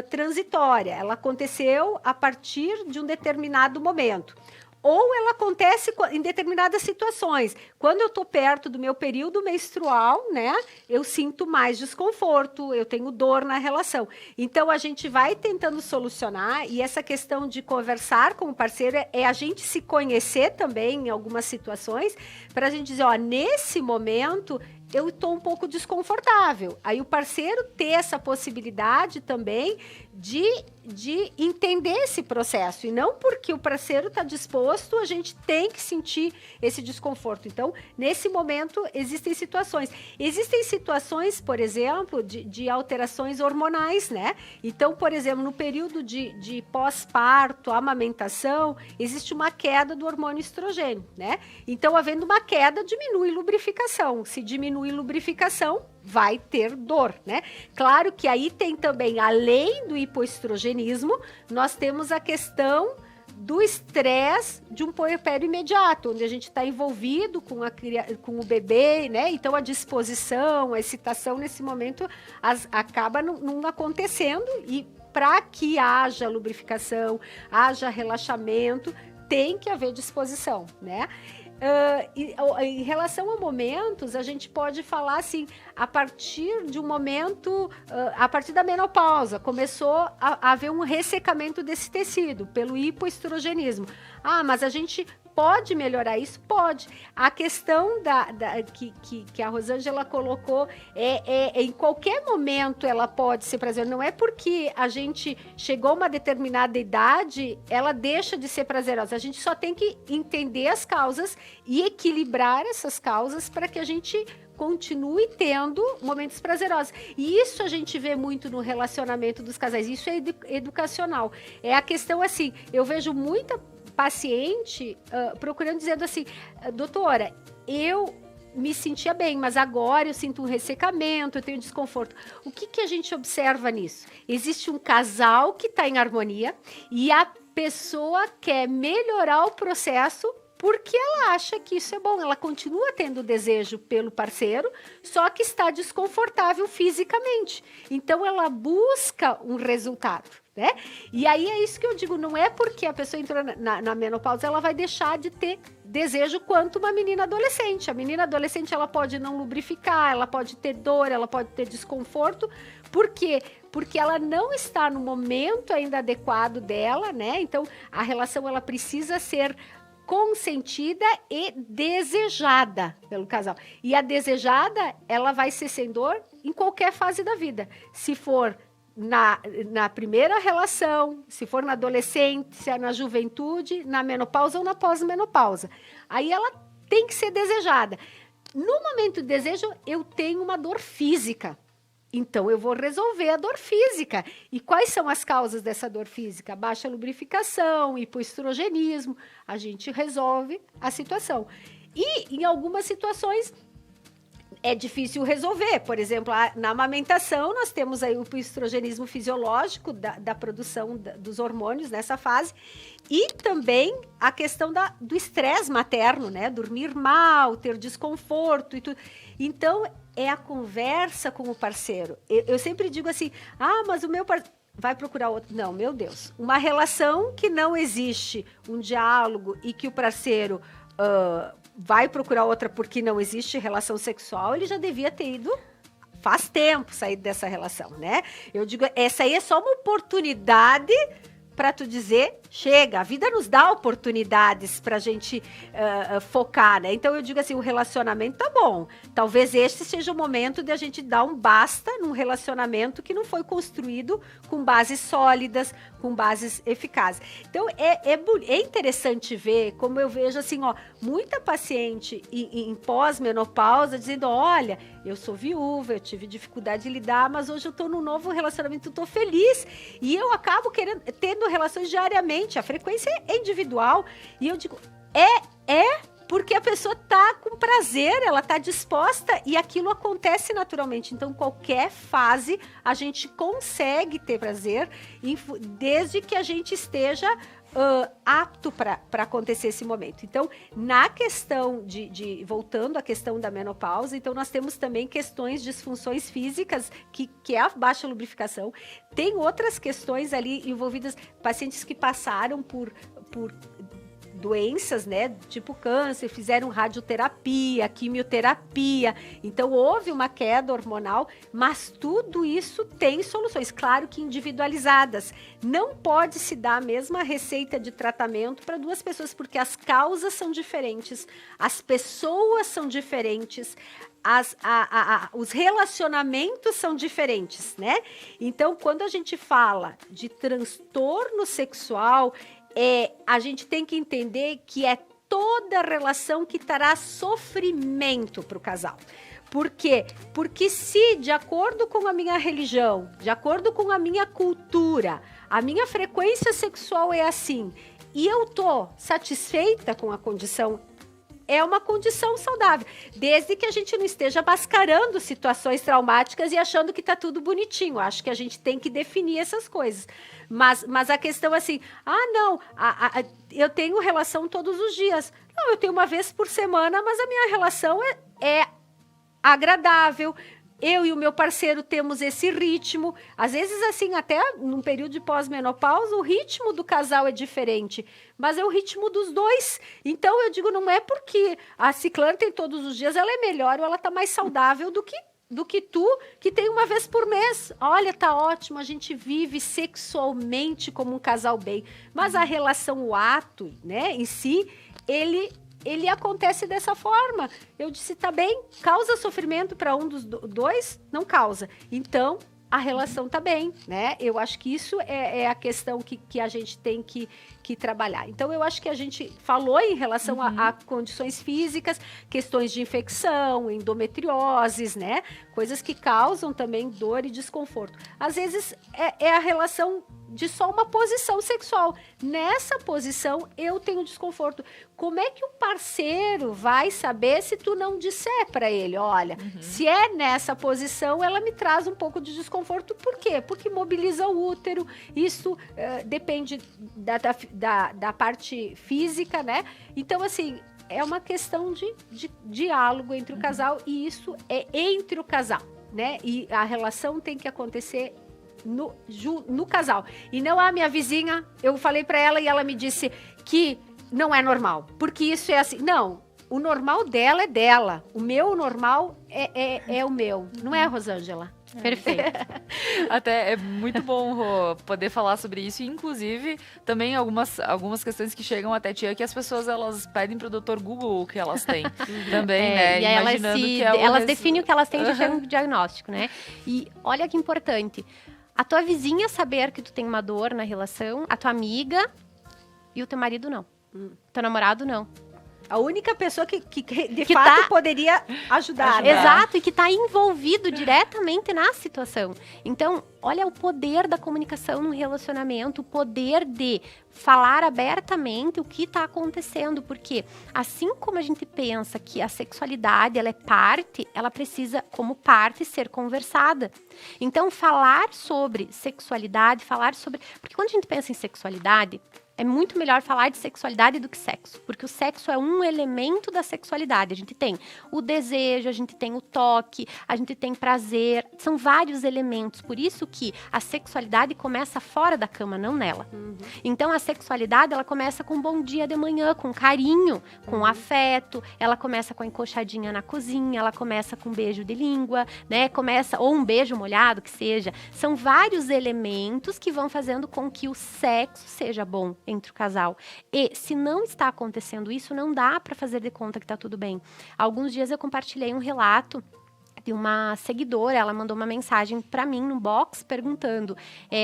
transitória, ela aconteceu a partir de um determinado momento. Ou ela acontece em determinadas situações. Quando eu estou perto do meu período menstrual, né, eu sinto mais desconforto, eu tenho dor na relação. Então, a gente vai tentando solucionar, e essa questão de conversar com o parceiro é a gente se conhecer também em algumas situações, para a gente dizer, nesse momento, eu estou um pouco desconfortável. Aí o parceiro ter essa possibilidade também de entender esse processo. E não porque o parceiro está disposto, a gente tem que sentir esse desconforto. Então, nesse momento, existem situações. Existem situações, por exemplo, de alterações hormonais, né? Então, por exemplo, no período de pós-parto, amamentação, existe uma queda do hormônio estrogênio, né? Então, havendo uma queda, diminui lubrificação. Se diminui lubrificação, vai ter dor, né? Claro que aí tem também, além do hipoestrogenismo, nós temos a questão do estresse de um puerpério imediato, onde a gente está envolvido com o bebê, né? Então a disposição, a excitação nesse momento acaba não acontecendo, e para que haja lubrificação, haja relaxamento, tem que haver disposição, né? Em relação a momentos, a gente pode falar assim, a partir de um momento, a partir da menopausa, começou a haver um ressecamento desse tecido pelo hipoestrogenismo. Mas a gente pode melhorar isso? Pode. A questão que a Rosângela colocou em qualquer momento ela pode ser prazerosa. Não é porque a gente chegou a uma determinada idade, ela deixa de ser prazerosa. A gente só tem que entender as causas e equilibrar essas causas para que a gente continue tendo momentos prazerosos. E isso a gente vê muito no relacionamento dos casais. Isso é educacional. É a questão assim, eu vejo muita paciente procurando, dizendo assim, doutora, eu me sentia bem, mas agora eu sinto um ressecamento, eu tenho desconforto. O que a gente observa nisso? Existe um casal que está em harmonia e a pessoa quer melhorar o processo porque ela acha que isso é bom. Ela continua tendo desejo pelo parceiro, só que está desconfortável fisicamente. Então, ela busca um resultado, né? E aí é isso que eu digo, não é porque a pessoa entrou na menopausa, ela vai deixar de ter desejo quanto uma menina adolescente. A menina adolescente, ela pode não lubrificar, ela pode ter dor, ela pode ter desconforto. Por quê? Porque ela não está no momento ainda adequado dela, né? Então, a relação, ela precisa ser consentida e desejada pelo casal. E a desejada, ela vai ser sem dor em qualquer fase da vida. Se for na primeira relação, se for na adolescência, na juventude, na menopausa ou na pós-menopausa. Aí ela tem que ser desejada. No momento do desejo, eu tenho uma dor física. Então, eu vou resolver a dor física. E quais são as causas dessa dor física? Baixa lubrificação, hipoestrogenismo. A gente resolve a situação. E, em algumas situações, é difícil resolver. Por exemplo, na amamentação, nós temos aí o hipoestrogenismo fisiológico da produção dos hormônios nessa fase. E também a questão do estresse materno, né? Dormir mal, ter desconforto e tudo. Então, é a conversa com o parceiro. Eu sempre digo assim, mas o meu parceiro vai procurar outro. Não, meu Deus. Uma relação que não existe um diálogo e que o parceiro vai procurar outra porque não existe relação sexual, ele já devia ter ido faz tempo sair dessa relação, né? Eu digo, essa aí é só uma oportunidade para tu dizer, chega, a vida nos dá oportunidades pra gente focar, né? Então eu digo assim, o relacionamento tá bom. Talvez este seja o momento de a gente dar um basta num relacionamento que não foi construído com bases sólidas, com bases eficazes. Então é interessante ver, como eu vejo assim, muita paciente em pós-menopausa dizendo, olha, eu sou viúva, eu tive dificuldade de lidar, mas hoje eu tô num novo relacionamento, eu tô feliz. E eu acabo tendo relações diariamente, a frequência é individual, e eu digo, porque a pessoa tá com prazer, ela tá disposta, e aquilo acontece naturalmente. Então, qualquer fase, a gente consegue ter prazer, desde que a gente esteja apto para acontecer esse momento. Então, na questão voltando à questão da menopausa, então nós temos também questões de disfunções físicas, que é a baixa lubrificação. Tem outras questões ali envolvidas, pacientes que passaram por doenças, né, tipo câncer, fizeram radioterapia, quimioterapia, então houve uma queda hormonal, mas tudo isso tem soluções, claro que individualizadas. Não pode se dar a mesma receita de tratamento para duas pessoas, porque as causas são diferentes, as pessoas são diferentes, os relacionamentos são diferentes, né? Então, quando a gente fala de transtorno sexual, a gente tem que entender que é toda relação que trará sofrimento para o casal. Por quê? Porque se, de acordo com a minha religião, de acordo com a minha cultura, a minha frequência sexual é assim, e eu tô satisfeita com a condição, é uma condição saudável, desde que a gente não esteja mascarando situações traumáticas e achando que tá tudo bonitinho. Acho que a gente tem que definir essas coisas. Mas a questão assim, eu tenho relação todos os dias. Não, eu tenho uma vez por semana, mas a minha relação é agradável. Eu e o meu parceiro temos esse ritmo. Às vezes, assim, até num período de pós-menopausa, o ritmo do casal é diferente. Mas é o ritmo dos dois. Então, eu digo, não é porque a ciclana tem todos os dias, ela é melhor ou ela está mais saudável do que tu, que tem uma vez por mês. Olha, tá ótimo, a gente vive sexualmente como um casal bem. Mas a relação, o ato, né, em si, ele acontece dessa forma. Eu disse, tá bem, causa sofrimento para um dos dois? Não causa. Então, a relação tá bem, né? Eu acho que isso é a questão que a gente tem que trabalhar. Então, eu acho que a gente falou em relação a condições físicas, questões de infecção, endometrioses, né? Coisas que causam também dor e desconforto. Às vezes, é a relação de só uma posição sexual. Nessa posição, eu tenho desconforto. Como é que o parceiro vai saber se tu não disser para ele, olha, se é nessa posição, ela me traz um pouco de desconforto. Por quê? Porque mobiliza o útero. Isso depende da parte física, né? Então, assim, é uma questão de diálogo entre o casal, e isso é entre o casal, né? E a relação tem que acontecer no casal. E não a minha vizinha, eu falei pra ela e ela me disse que não é normal, porque isso é assim. Não, o normal dela é dela, o meu normal é o meu, não é, Rosângela? Perfeito. Até é muito bom, Rô, poder falar sobre isso. E, inclusive, também algumas questões que chegam até tia, que as pessoas, elas pedem pro Dr. Google o que elas têm. Também, né? E aí elas definem o que elas têm de diagnóstico, né? E olha que importante. A tua vizinha saber que tu tem uma dor na relação, a tua amiga e o teu marido não. Teu namorado não. A única pessoa que de fato poderia ajudar. Né? Exato, e que está envolvido diretamente na situação. Então, olha o poder da comunicação no relacionamento, o poder de falar abertamente o que está acontecendo. Porque assim como a gente pensa que a sexualidade ela é parte, ela precisa, como parte, ser conversada. Então, falar sobre sexualidade, Porque quando a gente pensa em sexualidade, é muito melhor falar de sexualidade do que sexo, porque o sexo é um elemento da sexualidade. A gente tem o desejo, a gente tem o toque, a gente tem prazer, são vários elementos. Por isso que a sexualidade começa fora da cama, não nela. Então, a sexualidade, ela começa com um bom dia de manhã, com carinho, com afeto, ela começa com a encoxadinha na cozinha, ela começa com um beijo de língua, né? Ou um beijo molhado, que seja. São vários elementos que vão fazendo com que o sexo seja bom entre o casal. E se não está acontecendo isso, não dá para fazer de conta que tá tudo bem. Há alguns dias eu compartilhei um relato de uma seguidora, ela mandou uma mensagem para mim no box perguntando,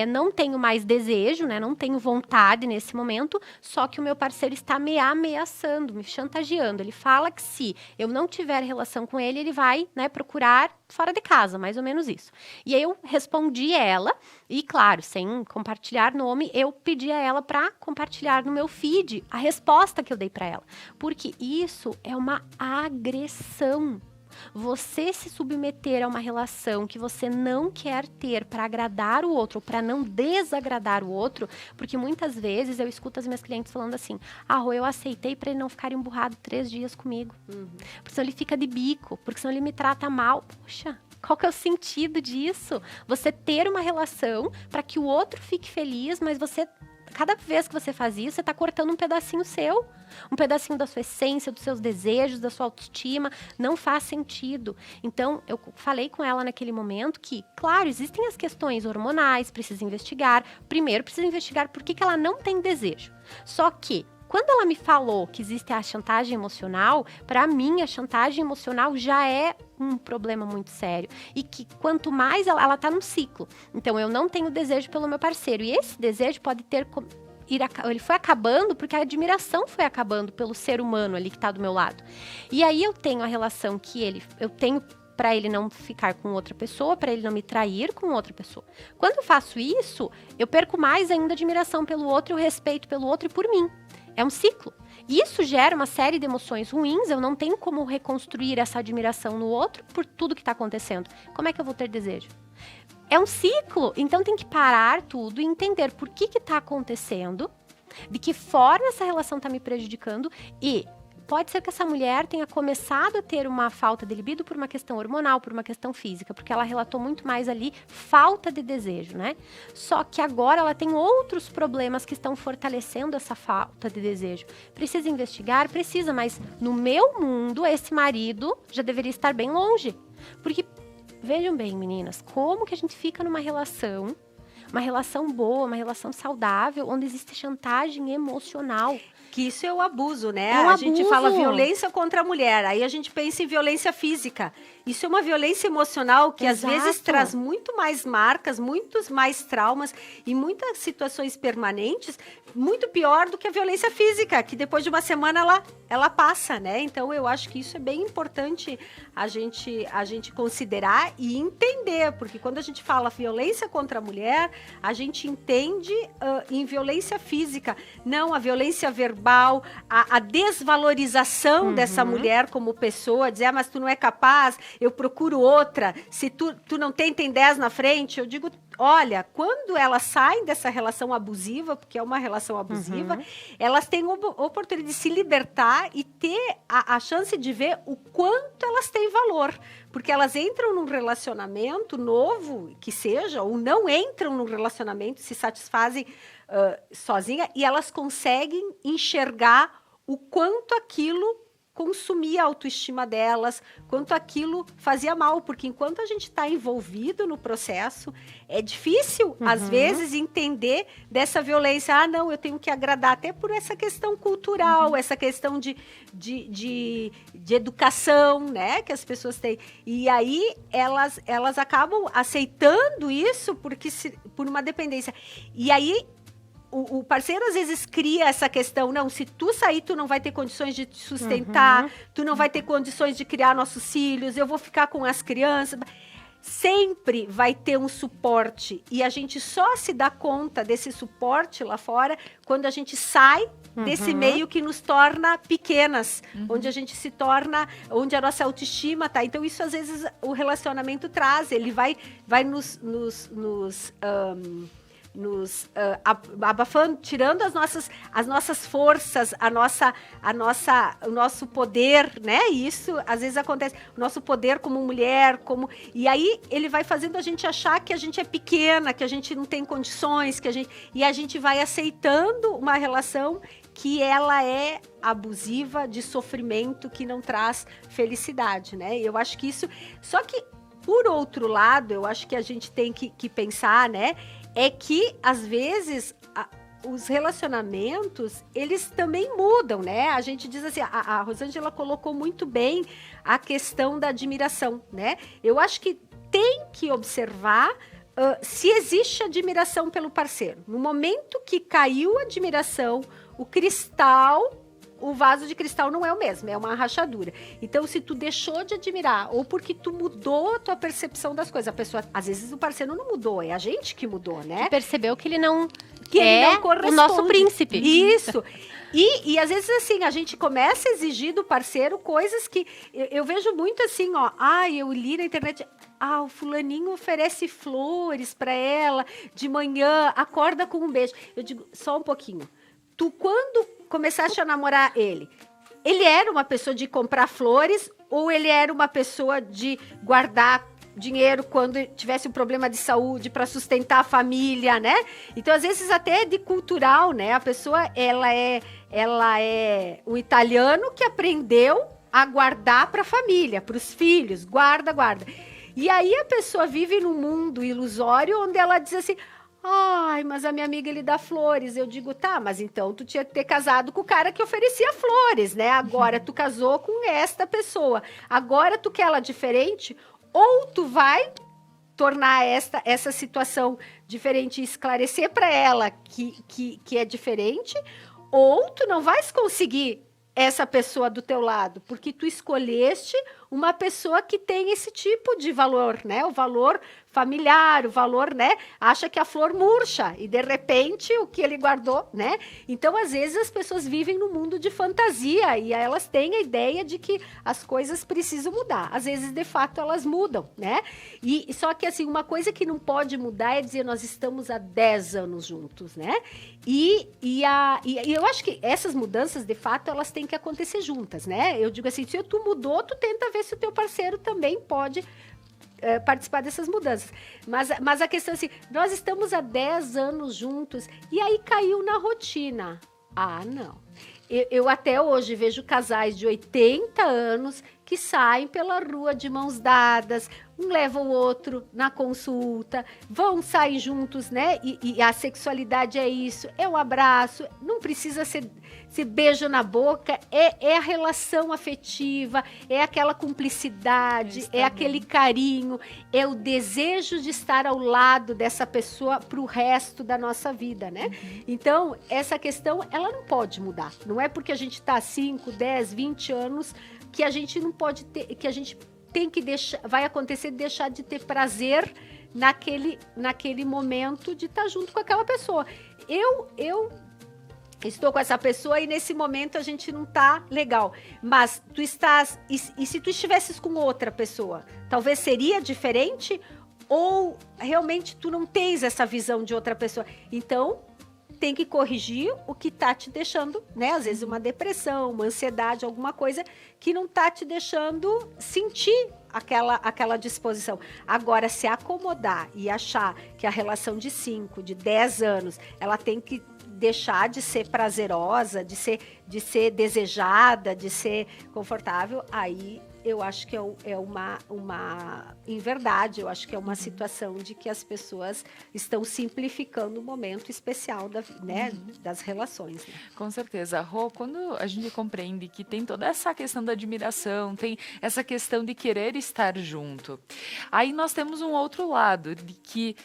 não tenho mais desejo, né, não tenho vontade nesse momento, só que o meu parceiro está me ameaçando, me chantageando. Ele fala que se eu não tiver relação com ele, ele vai, né, procurar fora de casa, mais ou menos isso. E aí eu respondi ela, e claro, sem compartilhar nome, eu pedi a ela para compartilhar no meu feed a resposta que eu dei para ela. Porque isso é uma agressão. Você se submeter a uma relação que você não quer ter para agradar o outro, para não desagradar o outro, porque muitas vezes eu escuto as minhas clientes falando assim, Rô, eu aceitei para ele não ficar emburrado 3 dias comigo, porque senão ele fica de bico, porque senão ele me trata mal. Poxa, qual que é o sentido disso? Você ter uma relação para que o outro fique feliz, mas você cada vez que você faz isso, você está cortando um pedacinho seu. Um pedacinho da sua essência, dos seus desejos, da sua autoestima. Não faz sentido. Então, eu falei com ela naquele momento que, claro, existem as questões hormonais, precisa investigar. Primeiro, precisa investigar por que ela não tem desejo. Só que, quando ela me falou que existe a chantagem emocional, para mim a chantagem emocional já é um problema muito sério. E que quanto mais ela tá num ciclo. Então eu não tenho desejo pelo meu parceiro. E esse desejo pode ter... Ele foi acabando porque a admiração foi acabando pelo ser humano ali que está do meu lado. E aí eu tenho a relação que eu tenho para ele não ficar com outra pessoa, para ele não me trair com outra pessoa. Quando eu faço isso, eu perco mais ainda a admiração pelo outro e o respeito pelo outro e por mim. É um ciclo. E isso gera uma série de emoções ruins, eu não tenho como reconstruir essa admiração no outro por tudo que está acontecendo. Como é que eu vou ter desejo? É um ciclo, então tem que parar tudo e entender por que está acontecendo, de que forma essa relação está me prejudicando e pode ser que essa mulher tenha começado a ter uma falta de libido por uma questão hormonal, por uma questão física, porque ela relatou muito mais ali falta de desejo, né? Só que agora ela tem outros problemas que estão fortalecendo essa falta de desejo. Precisa investigar? Precisa, mas no meu mundo, esse marido já deveria estar bem longe, porque... Vejam bem, meninas, como que a gente fica numa relação boa, uma relação saudável, onde existe chantagem emocional. Que isso é o abuso, né? É um a gente abuso. fala violência contra a mulher, aí a gente pensa em violência física. Isso é uma violência emocional que Exato. às vezes traz muito mais marcas, muitos mais traumas e muitas situações permanentes, muito pior do que a violência física, que depois de uma semana ela passa, né? Então eu acho que isso é bem importante a gente considerar e entender, porque quando a gente fala violência contra a mulher, a gente entende em violência física, não a violência verbal, a desvalorização dessa mulher como pessoa, dizer, mas tu não é capaz, eu procuro outra, se tu não tem 10 na frente, eu digo, olha, quando elas saem dessa relação abusiva, porque é uma relação abusiva, elas têm a oportunidade de se libertar e ter a chance de ver o quanto elas têm valor, porque elas entram num relacionamento novo, que seja, ou não entram num relacionamento, se satisfazem sozinha, e elas conseguem enxergar o quanto aquilo consumia a autoestima delas, quanto aquilo fazia mal, porque enquanto a gente está envolvido no processo, é difícil, às vezes, entender dessa violência. Ah, não, eu tenho que agradar, até por essa questão cultural, essa questão de educação, né, que as pessoas têm. E aí, elas acabam aceitando isso por uma dependência. E aí, o parceiro às vezes cria essa questão, não, se tu sair, tu não vai ter condições de te sustentar, tu não vai ter condições de criar nossos filhos, eu vou ficar com as crianças. Sempre vai ter um suporte e a gente só se dá conta desse suporte lá fora quando a gente sai desse meio que nos torna pequenas, onde a gente se torna, onde a nossa autoestima tá. Então isso às vezes o relacionamento traz, ele vai nos abafando, tirando as nossas forças, o nosso poder, né? Isso às vezes acontece, o nosso poder como mulher, e aí ele vai fazendo a gente achar que a gente é pequena, que a gente não tem condições, e a gente vai aceitando uma relação que ela é abusiva, de sofrimento, que não traz felicidade, né? Eu acho que isso, só que por outro lado, eu acho que a gente tem que pensar, né? É que, às vezes, os relacionamentos, eles também mudam, né? A gente diz assim, a Rosângela colocou muito bem a questão da admiração, né? Eu acho que tem que observar se existe admiração pelo parceiro. No momento que caiu a admiração, o vaso de cristal não é o mesmo, é uma rachadura. Então, se tu deixou de admirar, ou porque tu mudou a tua percepção das coisas, a pessoa, às vezes o parceiro não mudou, é a gente que mudou, né? Que percebeu que ele não corresponde. O nosso príncipe. Isso. E às vezes, assim, a gente começa a exigir do parceiro coisas que... Eu vejo muito assim, ó, eu li na internet... o fulaninho oferece flores para ela, de manhã, acorda com um beijo. Eu digo, só um pouquinho. Tu, quando começaste a namorar ele era uma pessoa de comprar flores ou ele era uma pessoa de guardar dinheiro quando tivesse um problema de saúde para sustentar a família, né? Então, às vezes, até de cultural, né? A pessoa, ela é o italiano que aprendeu a guardar para a família, para os filhos, guarda. E aí a pessoa vive num mundo ilusório onde ela diz assim: ai, mas a minha amiga, ele dá flores. Eu digo, tá, mas então tu tinha que ter casado com o cara que oferecia flores, né? Agora tu casou com esta pessoa. Agora tu quer ela diferente, ou tu vai tornar essa situação diferente e esclarecer para ela que é diferente, ou tu não vais conseguir essa pessoa do teu lado, porque tu escolheste uma pessoa que tem esse tipo de valor, né? O valor familiar, o valor, né? Acha que a flor murcha e, de repente, o que ele guardou, né? Então, às vezes, as pessoas vivem num mundo de fantasia e elas têm a ideia de que as coisas precisam mudar. Às vezes, de fato, elas mudam, né? E só que, assim, uma coisa que não pode mudar é dizer nós estamos há 10 anos juntos, né? E eu acho que essas mudanças, de fato, elas têm que acontecer juntas, né? Eu digo assim, se tu mudou, tu tenta ver se o teu parceiro também pode participar dessas mudanças. Mas a questão é assim, nós estamos há 10 anos juntos e aí caiu na rotina. Ah, não. Eu até hoje vejo casais de 80 anos que saem pela rua de mãos dadas, um leva o outro na consulta, saem juntos, né? E a sexualidade é isso, é o abraço, não precisa ser beijo na boca, é a relação afetiva, é aquela cumplicidade, é aquele carinho, é o desejo de estar ao lado dessa pessoa para o resto da nossa vida, né? Então, essa questão, ela não pode mudar. Não é porque a gente está 5, 10, 20 anos que a gente não pode ter, que a gente tem que deixar, vai acontecer deixar de ter prazer naquele momento de estar junto com aquela pessoa. Eu estou com essa pessoa e nesse momento a gente não tá legal. Mas tu estás, e se tu estivesses com outra pessoa, talvez seria diferente, ou realmente tu não tens essa visão de outra pessoa. Então, tem que corrigir o que tá te deixando, né? Às vezes uma depressão, uma ansiedade, alguma coisa que não tá te deixando sentir aquela disposição. Agora, se acomodar e achar que a relação de 5, de 10 anos, ela tem que deixar de ser prazerosa, de ser desejada, de ser confortável, aí eu acho que em verdade, eu acho que é uma situação de que as pessoas estão simplificando o momento especial das relações. Né? Com certeza. Rô, quando a gente compreende que tem toda essa questão da admiração, tem essa questão de querer estar junto, aí nós temos um outro lado, de que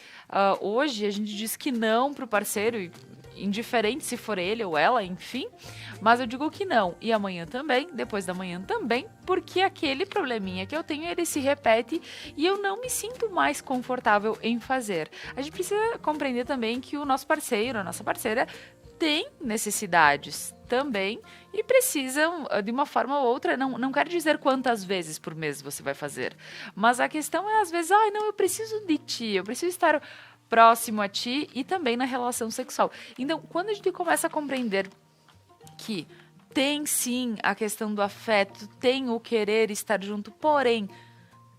hoje a gente diz que não para o parceiro, indiferente se for ele ou ela, enfim, mas eu digo que não, e amanhã também, depois da manhã também, porque aquele probleminha que eu tenho, ele se repete e eu não me sinto mais confortável em fazer. A gente precisa compreender também que o nosso parceiro, a nossa parceira, tem necessidades também e precisam, de uma forma ou outra, não quero dizer quantas vezes por mês você vai fazer, mas a questão é, às vezes, não, eu preciso de ti, eu preciso estar próximo a ti e também na relação sexual. Então, quando a gente começa a compreender que tem sim a questão do afeto, tem o querer estar junto, porém,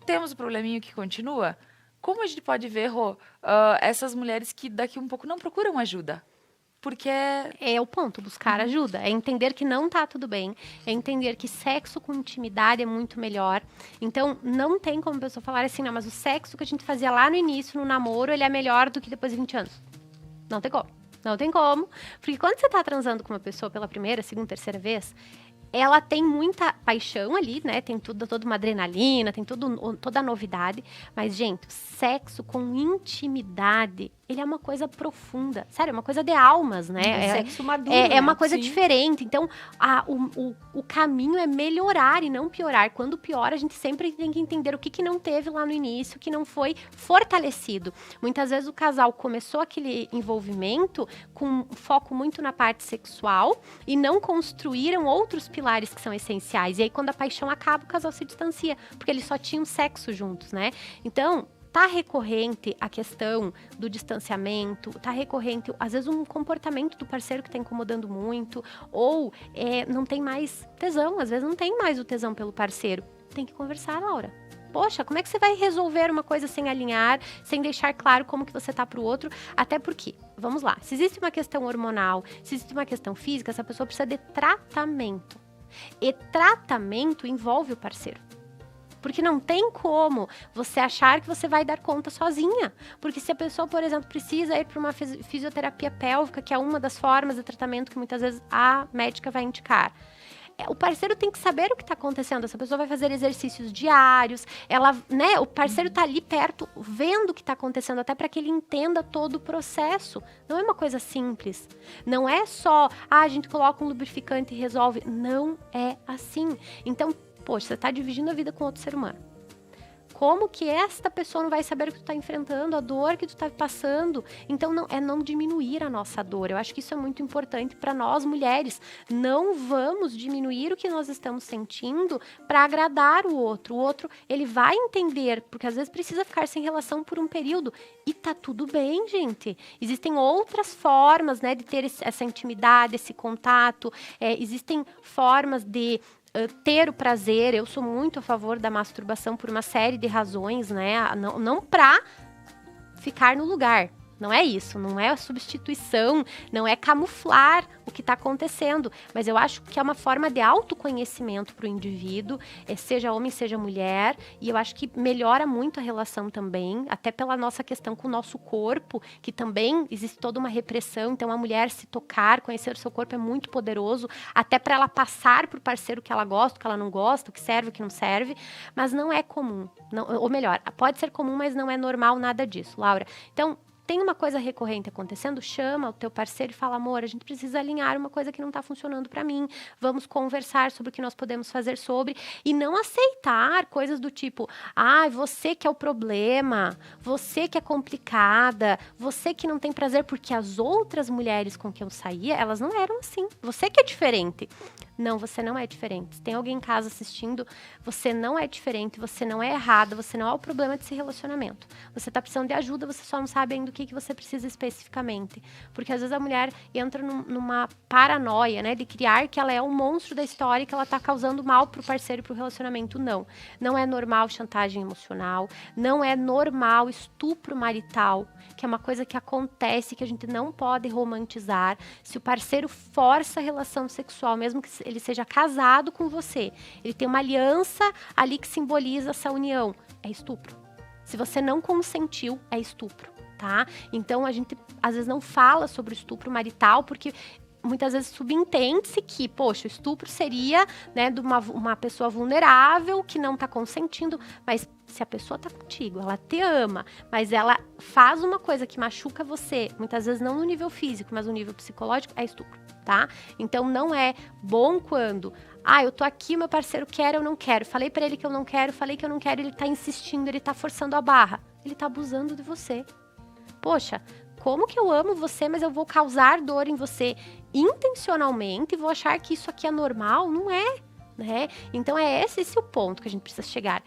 temos o probleminha que continua, como a gente pode ver, Rô, essas mulheres que daqui um pouco não procuram ajuda? Porque é o ponto, buscar ajuda, é entender que não tá tudo bem, é entender que sexo com intimidade é muito melhor. Então, não tem como a pessoa falar assim, não, mas o sexo que a gente fazia lá no início, no namoro, ele é melhor do que depois de 20 anos. Não tem como. Não tem como. Porque quando você tá transando com uma pessoa pela primeira, segunda, terceira vez, ela tem muita paixão ali, né? Tem toda uma adrenalina, tem toda a novidade. Mas, gente, o sexo com intimidade, ele é uma coisa profunda. Sério, é uma coisa de almas, né? Sexo maduro. É uma coisa diferente. Então, o caminho é melhorar e não piorar. Quando piora, a gente sempre tem que entender o que não teve lá no início, que não foi fortalecido. Muitas vezes o casal começou aquele envolvimento com foco muito na parte sexual e não construíram outros pilares que são essenciais. E aí, quando a paixão acaba, o casal se distancia, porque eles só tinham sexo juntos, né? Então, tá recorrente a questão do distanciamento, tá recorrente, às vezes, um comportamento do parceiro que tá incomodando muito, ou não tem mais tesão, às vezes não tem mais o tesão pelo parceiro. Tem que conversar, Laura. poxa, como é que você vai resolver uma coisa sem alinhar, sem deixar claro como que você tá pro outro? Até porque, vamos lá, se existe uma questão hormonal, se existe uma questão física, essa pessoa precisa de tratamento. E tratamento envolve o parceiro. Porque não tem como você achar que você vai dar conta sozinha. Porque se a pessoa, por exemplo, precisa ir para uma fisioterapia pélvica, que é uma das formas de tratamento que muitas vezes a médica vai indicar, o parceiro tem que saber o que está acontecendo. Essa pessoa vai fazer exercícios diários, o parceiro está ali perto, vendo o que está acontecendo, até para que ele entenda todo o processo. Não é uma coisa simples. Não é só, a gente coloca um lubrificante e resolve. Não é assim. Então, poxa, você está dividindo a vida com outro ser humano. Como que esta pessoa não vai saber o que tu está enfrentando, a dor que tu está passando? Então, não diminuir a nossa dor. Eu acho que isso é muito importante para nós, mulheres. Não vamos diminuir o que nós estamos sentindo para agradar o outro. O outro, ele vai entender, porque às vezes precisa ficar sem relação por um período. E tá tudo bem, gente. Existem outras formas, né, de ter essa intimidade, esse contato. Existem formas de ter o prazer. Eu sou muito a favor da masturbação por uma série de razões, né? Não pra ficar no lugar. Não é isso, não é a substituição, não é camuflar o que está acontecendo. Mas eu acho que é uma forma de autoconhecimento para o indivíduo, seja homem, seja mulher. E eu acho que melhora muito a relação também, até pela nossa questão com o nosso corpo, que também existe toda uma repressão. Então, a mulher se tocar, conhecer o seu corpo é muito poderoso, até para ela passar para o parceiro o que ela gosta, o que ela não gosta, o que serve, o que não serve. Mas não é comum, ou melhor, pode ser comum, mas não é normal nada disso, Laura. Então, tem uma coisa recorrente acontecendo, chama o teu parceiro e fala, amor, a gente precisa alinhar uma coisa que não está funcionando para mim, vamos conversar sobre o que nós podemos fazer sobre, e não aceitar coisas do tipo, você que é o problema, você que é complicada, você que não tem prazer, porque as outras mulheres com quem eu saía, elas não eram assim, você que é diferente. Não, você não é diferente. Se tem alguém em casa assistindo, você não é diferente, você não é errada, você não é o problema desse relacionamento. Você tá precisando de ajuda, você só não sabe ainda o que você precisa especificamente. Porque às vezes a mulher entra numa paranoia, né, de criar que ela é o monstro da história e que ela tá causando mal pro parceiro e pro relacionamento. Não. Não é normal chantagem emocional, não é normal estupro marital, que é uma coisa que acontece, que a gente não pode romantizar. Se o parceiro força a relação sexual, mesmo que ele seja casado com você, ele tem uma aliança ali que simboliza essa união, é estupro. Se você não consentiu, é estupro, tá? Então, a gente, às vezes, não fala sobre o estupro marital, porque muitas vezes subentende-se que, poxa, o estupro seria, né, de uma pessoa vulnerável que não tá consentindo, mas se a pessoa tá contigo, ela te ama, mas ela faz uma coisa que machuca você, muitas vezes não no nível físico, mas no nível psicológico, é estupro, tá? Então não é bom quando, eu tô aqui, meu parceiro quer, eu não quero, falei pra ele que eu não quero, falei que eu não quero, ele tá insistindo, ele tá forçando a barra, ele tá abusando de você. Poxa, como que eu amo você, mas eu vou causar dor em você intencionalmente e vou achar que isso aqui é normal? Não é, né? Então é esse o ponto que a gente precisa chegar.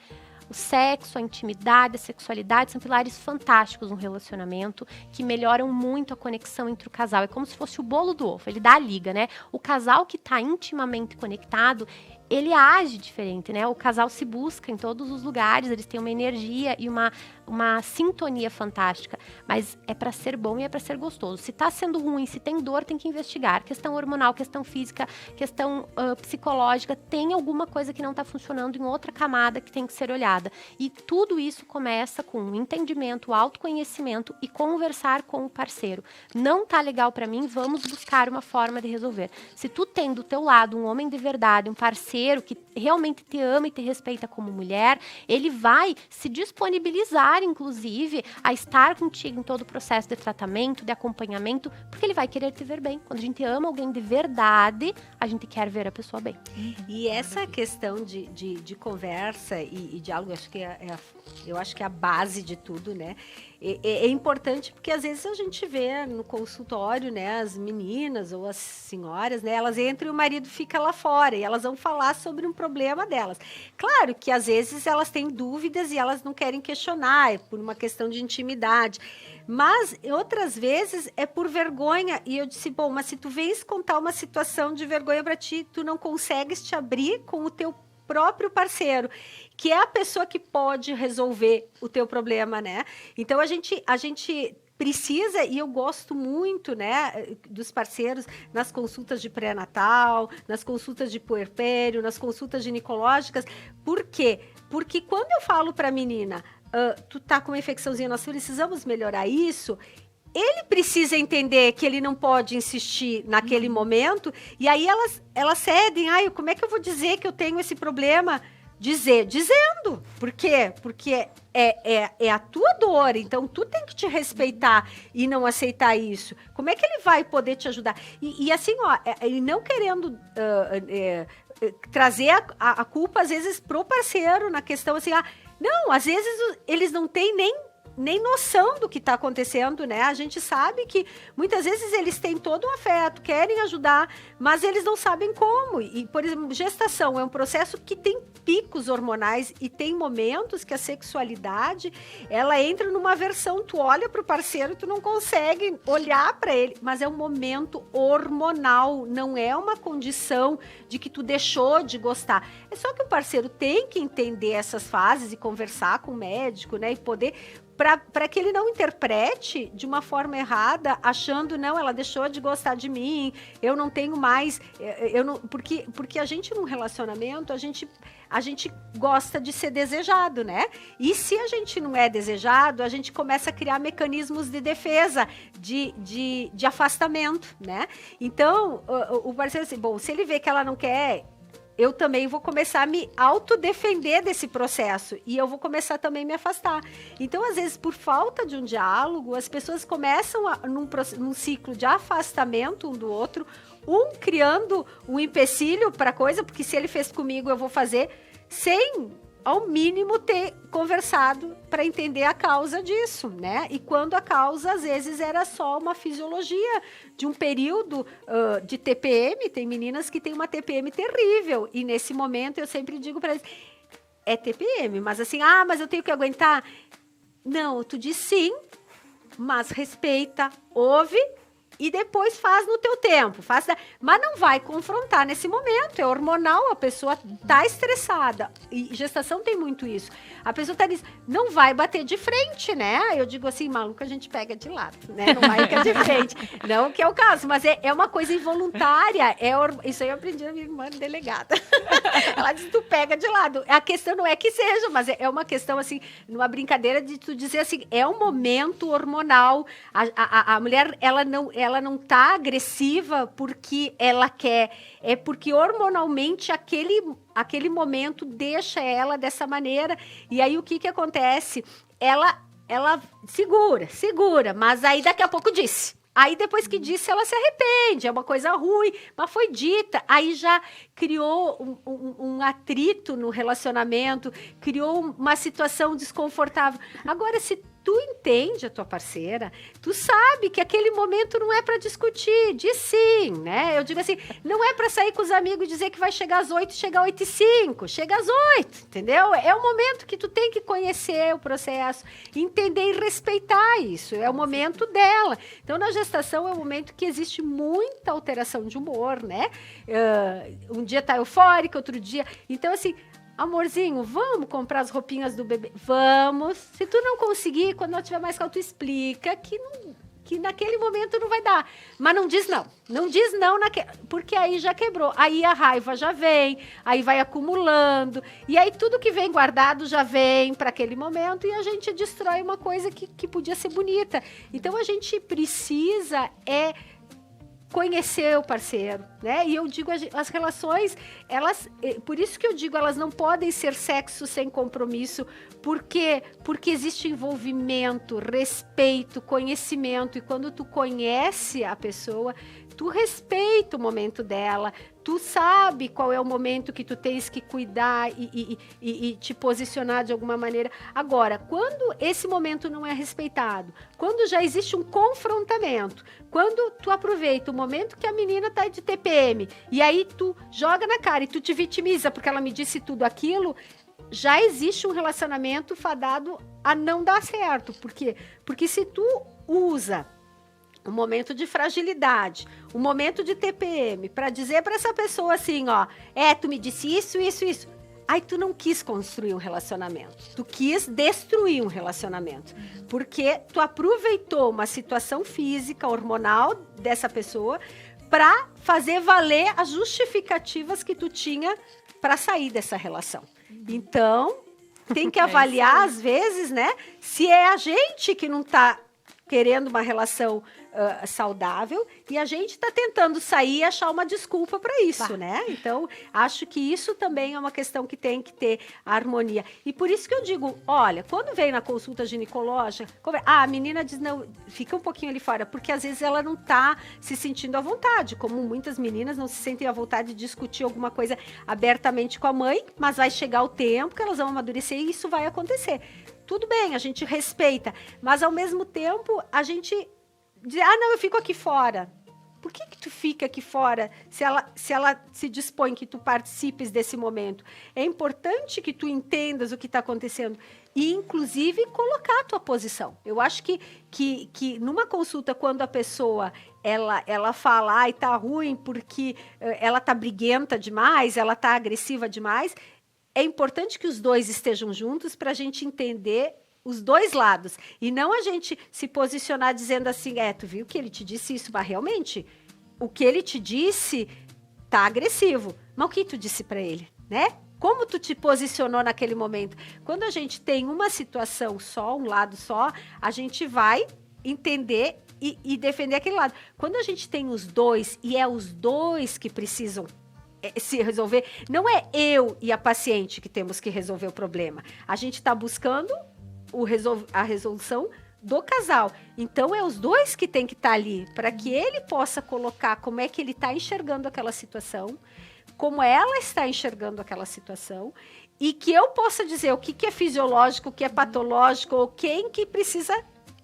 O sexo, a intimidade, a sexualidade são pilares fantásticos no relacionamento que melhoram muito a conexão entre o casal. É como se fosse o bolo do ovo, ele dá a liga, né? O casal que está intimamente conectado, ele age diferente, né? O casal se busca em todos os lugares, eles têm uma energia e uma sintonia fantástica, mas é para ser bom e é para ser gostoso. Se tá sendo ruim, se tem dor, tem que investigar. Questão hormonal, questão física, questão psicológica, tem alguma coisa que não tá funcionando em outra camada que tem que ser olhada. E tudo isso começa com o entendimento, o autoconhecimento e conversar com o parceiro. Não tá legal para mim, vamos buscar uma forma de resolver. Se tu tem do teu lado um homem de verdade, um parceiro que realmente te ama e te respeita como mulher, ele vai se disponibilizar, inclusive, a estar contigo em todo o processo de tratamento, de acompanhamento, porque ele vai querer te ver bem. Quando a gente ama alguém de verdade, a gente quer ver a pessoa bem. E essa questão de conversa e diálogo, eu acho que é a base de tudo, né? É importante porque às vezes a gente vê no consultório, né, as meninas ou as senhoras, né, elas entram e o marido fica lá fora e elas vão falar sobre um problema delas. Claro que às vezes elas têm dúvidas e elas não querem questionar, é por uma questão de intimidade. Mas outras vezes é por vergonha. E eu disse, mas se tu vens contar uma situação de vergonha para ti, tu não consegues te abrir com o teu próprio parceiro, que é a pessoa que pode resolver o teu problema, né? Então, a gente precisa, e eu gosto muito, né, dos parceiros nas consultas de pré-natal, nas consultas de puerpério, nas consultas ginecológicas. Por quê? Porque quando eu falo para a menina, tu tá com uma infecçãozinha, nós precisamos melhorar isso, ele precisa entender que ele não pode insistir naquele momento, e aí elas cedem. Como é que eu vou dizer que eu tenho esse problema? Dizendo. Por quê? Porque é a tua dor, então tu tem que te respeitar e não aceitar isso. Como é que ele vai poder te ajudar? E assim, e não querendo trazer a culpa, às vezes, pro parceiro, na questão assim, não, às vezes eles não têm nem noção do que está acontecendo, né? A gente sabe que muitas vezes eles têm todo um afeto, querem ajudar, mas eles não sabem como. E, por exemplo, gestação é um processo que tem picos hormonais e tem momentos que a sexualidade, ela entra numa versão, tu olha para o parceiro e tu não consegue olhar para ele, mas é um momento hormonal, não é uma condição de que tu deixou de gostar. É só que o parceiro tem que entender essas fases e conversar com o médico, né? E poder... para que ele não interprete de uma forma errada, achando, não, ela deixou de gostar de mim, eu não tenho mais, porque a gente num relacionamento, a gente gosta de ser desejado, né? E se a gente não é desejado, a gente começa a criar mecanismos de defesa, de afastamento, né? Então, o parceiro assim, bom, se ele vê que ela não quer... eu também vou começar a me autodefender desse processo e eu vou começar também a me afastar. Então, às vezes, por falta de um diálogo, as pessoas começam num ciclo de afastamento um do outro, um criando um empecilho para a coisa, porque se ele fez comigo, eu vou fazer, sem, ao mínimo, ter conversado para entender a causa disso, né? E quando a causa, às vezes, era só uma fisiologia de um período de TPM, tem meninas que têm uma TPM terrível, e nesse momento eu sempre digo para eles, é TPM, mas assim, mas eu tenho que aguentar? Não, tu diz sim, mas respeita, ouve, e depois faz no teu tempo, mas não vai confrontar nesse momento, é hormonal, a pessoa tá estressada, e gestação tem muito isso, a pessoa tá dizendo, não vai bater de frente, né? Eu digo assim, maluca, a gente pega de lado, né? Não vai ficar de frente, não que é o caso, mas é uma coisa involuntária, isso aí eu aprendi da minha irmã delegada, ela disse, tu pega de lado, a questão não é que seja, mas é uma questão assim, numa brincadeira de tu dizer assim, é um momento hormonal, a mulher, ela não tá agressiva porque ela quer, é porque hormonalmente aquele momento deixa ela dessa maneira, e aí o que acontece? Ela segura, mas aí daqui a pouco disse. Aí depois que disse, ela se arrepende, é uma coisa ruim, mas foi dita. Aí já criou um atrito no relacionamento, criou uma situação desconfortável. Agora, se tu entende a tua parceira, tu sabe que aquele momento não é para discutir, diz sim, né? Eu digo assim, não é para sair com os amigos e dizer que vai chegar às 8, chegar às 8h05, chega às 8, entendeu? É o momento que tu tem que conhecer o processo, entender e respeitar isso, é o momento dela. Então, na gestação é o momento que existe muita alteração de humor, né? Um dia tá eufórica, outro dia... Então, assim... Amorzinho, vamos comprar as roupinhas do bebê? Vamos. Se tu não conseguir, quando ela tiver mais calma, tu explica que naquele momento não vai dar. Mas não diz não. Não diz não, porque aí já quebrou. Aí a raiva já vem, aí vai acumulando. E aí tudo que vem guardado já vem para aquele momento e a gente destrói uma coisa que podia ser bonita. Então a gente precisa conhecer o parceiro, né? E eu digo, as relações, por isso que eu digo, elas não podem ser sexo sem compromisso, porque existe envolvimento, respeito, conhecimento, e quando tu conhece a pessoa, tu respeita o momento dela, tu sabe qual é o momento que tu tens que cuidar e te posicionar de alguma maneira. Agora, quando esse momento não é respeitado, quando já existe um confrontamento, quando tu aproveita o momento que a menina tá de TPM, e aí tu joga na cara e tu te vitimiza porque ela me disse tudo aquilo, já existe um relacionamento fadado a não dar certo. Por quê? Porque se tu usa um momento de fragilidade, um momento de TPM, para dizer para essa pessoa assim, ó, tu me disse isso, Aí tu não quis construir um relacionamento, tu quis destruir um relacionamento, porque tu aproveitou uma situação física, hormonal dessa pessoa para fazer valer as justificativas que tu tinha para sair dessa relação. Então, tem que avaliar, às vezes, né, se é a gente que não está querendo uma relação saudável e a gente está tentando sair e achar uma desculpa para isso, né? Então, acho que isso também é uma questão que tem que ter harmonia. E por isso que eu digo, olha, quando vem na consulta ginecológica, a menina diz, não, fica um pouquinho ali fora, porque às vezes ela não está se sentindo à vontade, como muitas meninas não se sentem à vontade de discutir alguma coisa abertamente com a mãe, mas vai chegar o tempo que elas vão amadurecer e isso vai acontecer. Tudo bem, a gente respeita, mas ao mesmo tempo a gente diz, não, eu fico aqui fora. Por que tu fica aqui fora se ela se dispõe que tu participes desse momento? É importante que tu entendas o que está acontecendo e, inclusive, colocar a tua posição. Eu acho que numa consulta, quando a pessoa ela fala, tá ruim porque ela tá briguenta demais, ela tá agressiva demais, é importante que os dois estejam juntos para a gente entender os dois lados. E não a gente se posicionar dizendo assim, tu viu que ele te disse isso? Mas realmente, o que ele te disse tá agressivo. Mas o que tu disse para ele, né? Como tu te posicionou naquele momento? Quando a gente tem uma situação só, um lado só, a gente vai entender e defender aquele lado. Quando a gente tem os dois, e é os dois que precisam se resolver, não é eu e a paciente que temos que resolver o problema. A gente está buscando a resolução do casal. Então, é os dois que tem que estar ali, para que ele possa colocar como é que ele está enxergando aquela situação, como ela está enxergando aquela situação, e que eu possa dizer o que é fisiológico, o que é patológico, ou quem que precisa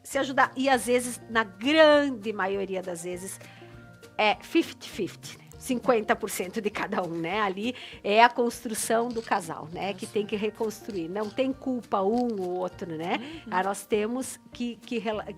se ajudar. E, às vezes, na grande maioria das vezes, é 50-50, 50% de cada um, né? Ali é a construção do casal, né? Que tem que reconstruir. Não tem culpa um ou outro, né? Nós temos que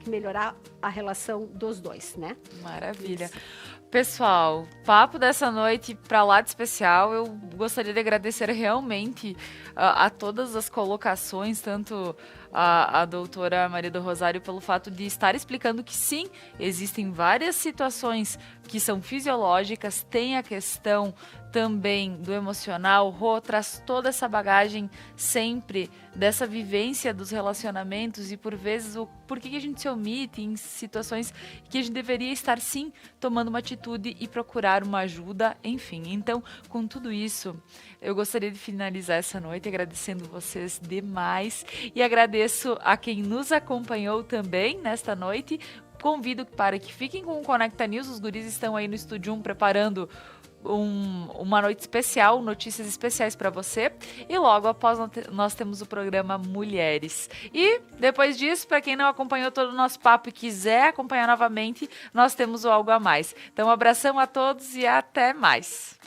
melhorar a relação dos dois, né? Maravilha. Isso. Pessoal, papo dessa noite pra lá de especial. Eu gostaria de agradecer realmente a todas as colocações, tanto a doutora Maria do Rosário pelo fato de estar explicando que sim, existem várias situações que são fisiológicas, tem a questão também do emocional. Rô traz toda essa bagagem sempre dessa vivência dos relacionamentos e por vezes por que a gente se omite em situações que a gente deveria estar sim tomando uma atitude e procurar uma ajuda, enfim. Então, com tudo isso, eu gostaria de finalizar essa noite agradecendo vocês demais e agradeço a quem nos acompanhou também nesta noite. Convido para que fiquem com o Conecta News, os guris estão aí no Estúdio 1 preparando uma noite especial, notícias especiais para você. E logo após nós temos o programa Mulheres. E depois disso, para quem não acompanhou todo o nosso papo e quiser acompanhar novamente, nós temos o Algo a Mais. Então, um abração a todos e até mais.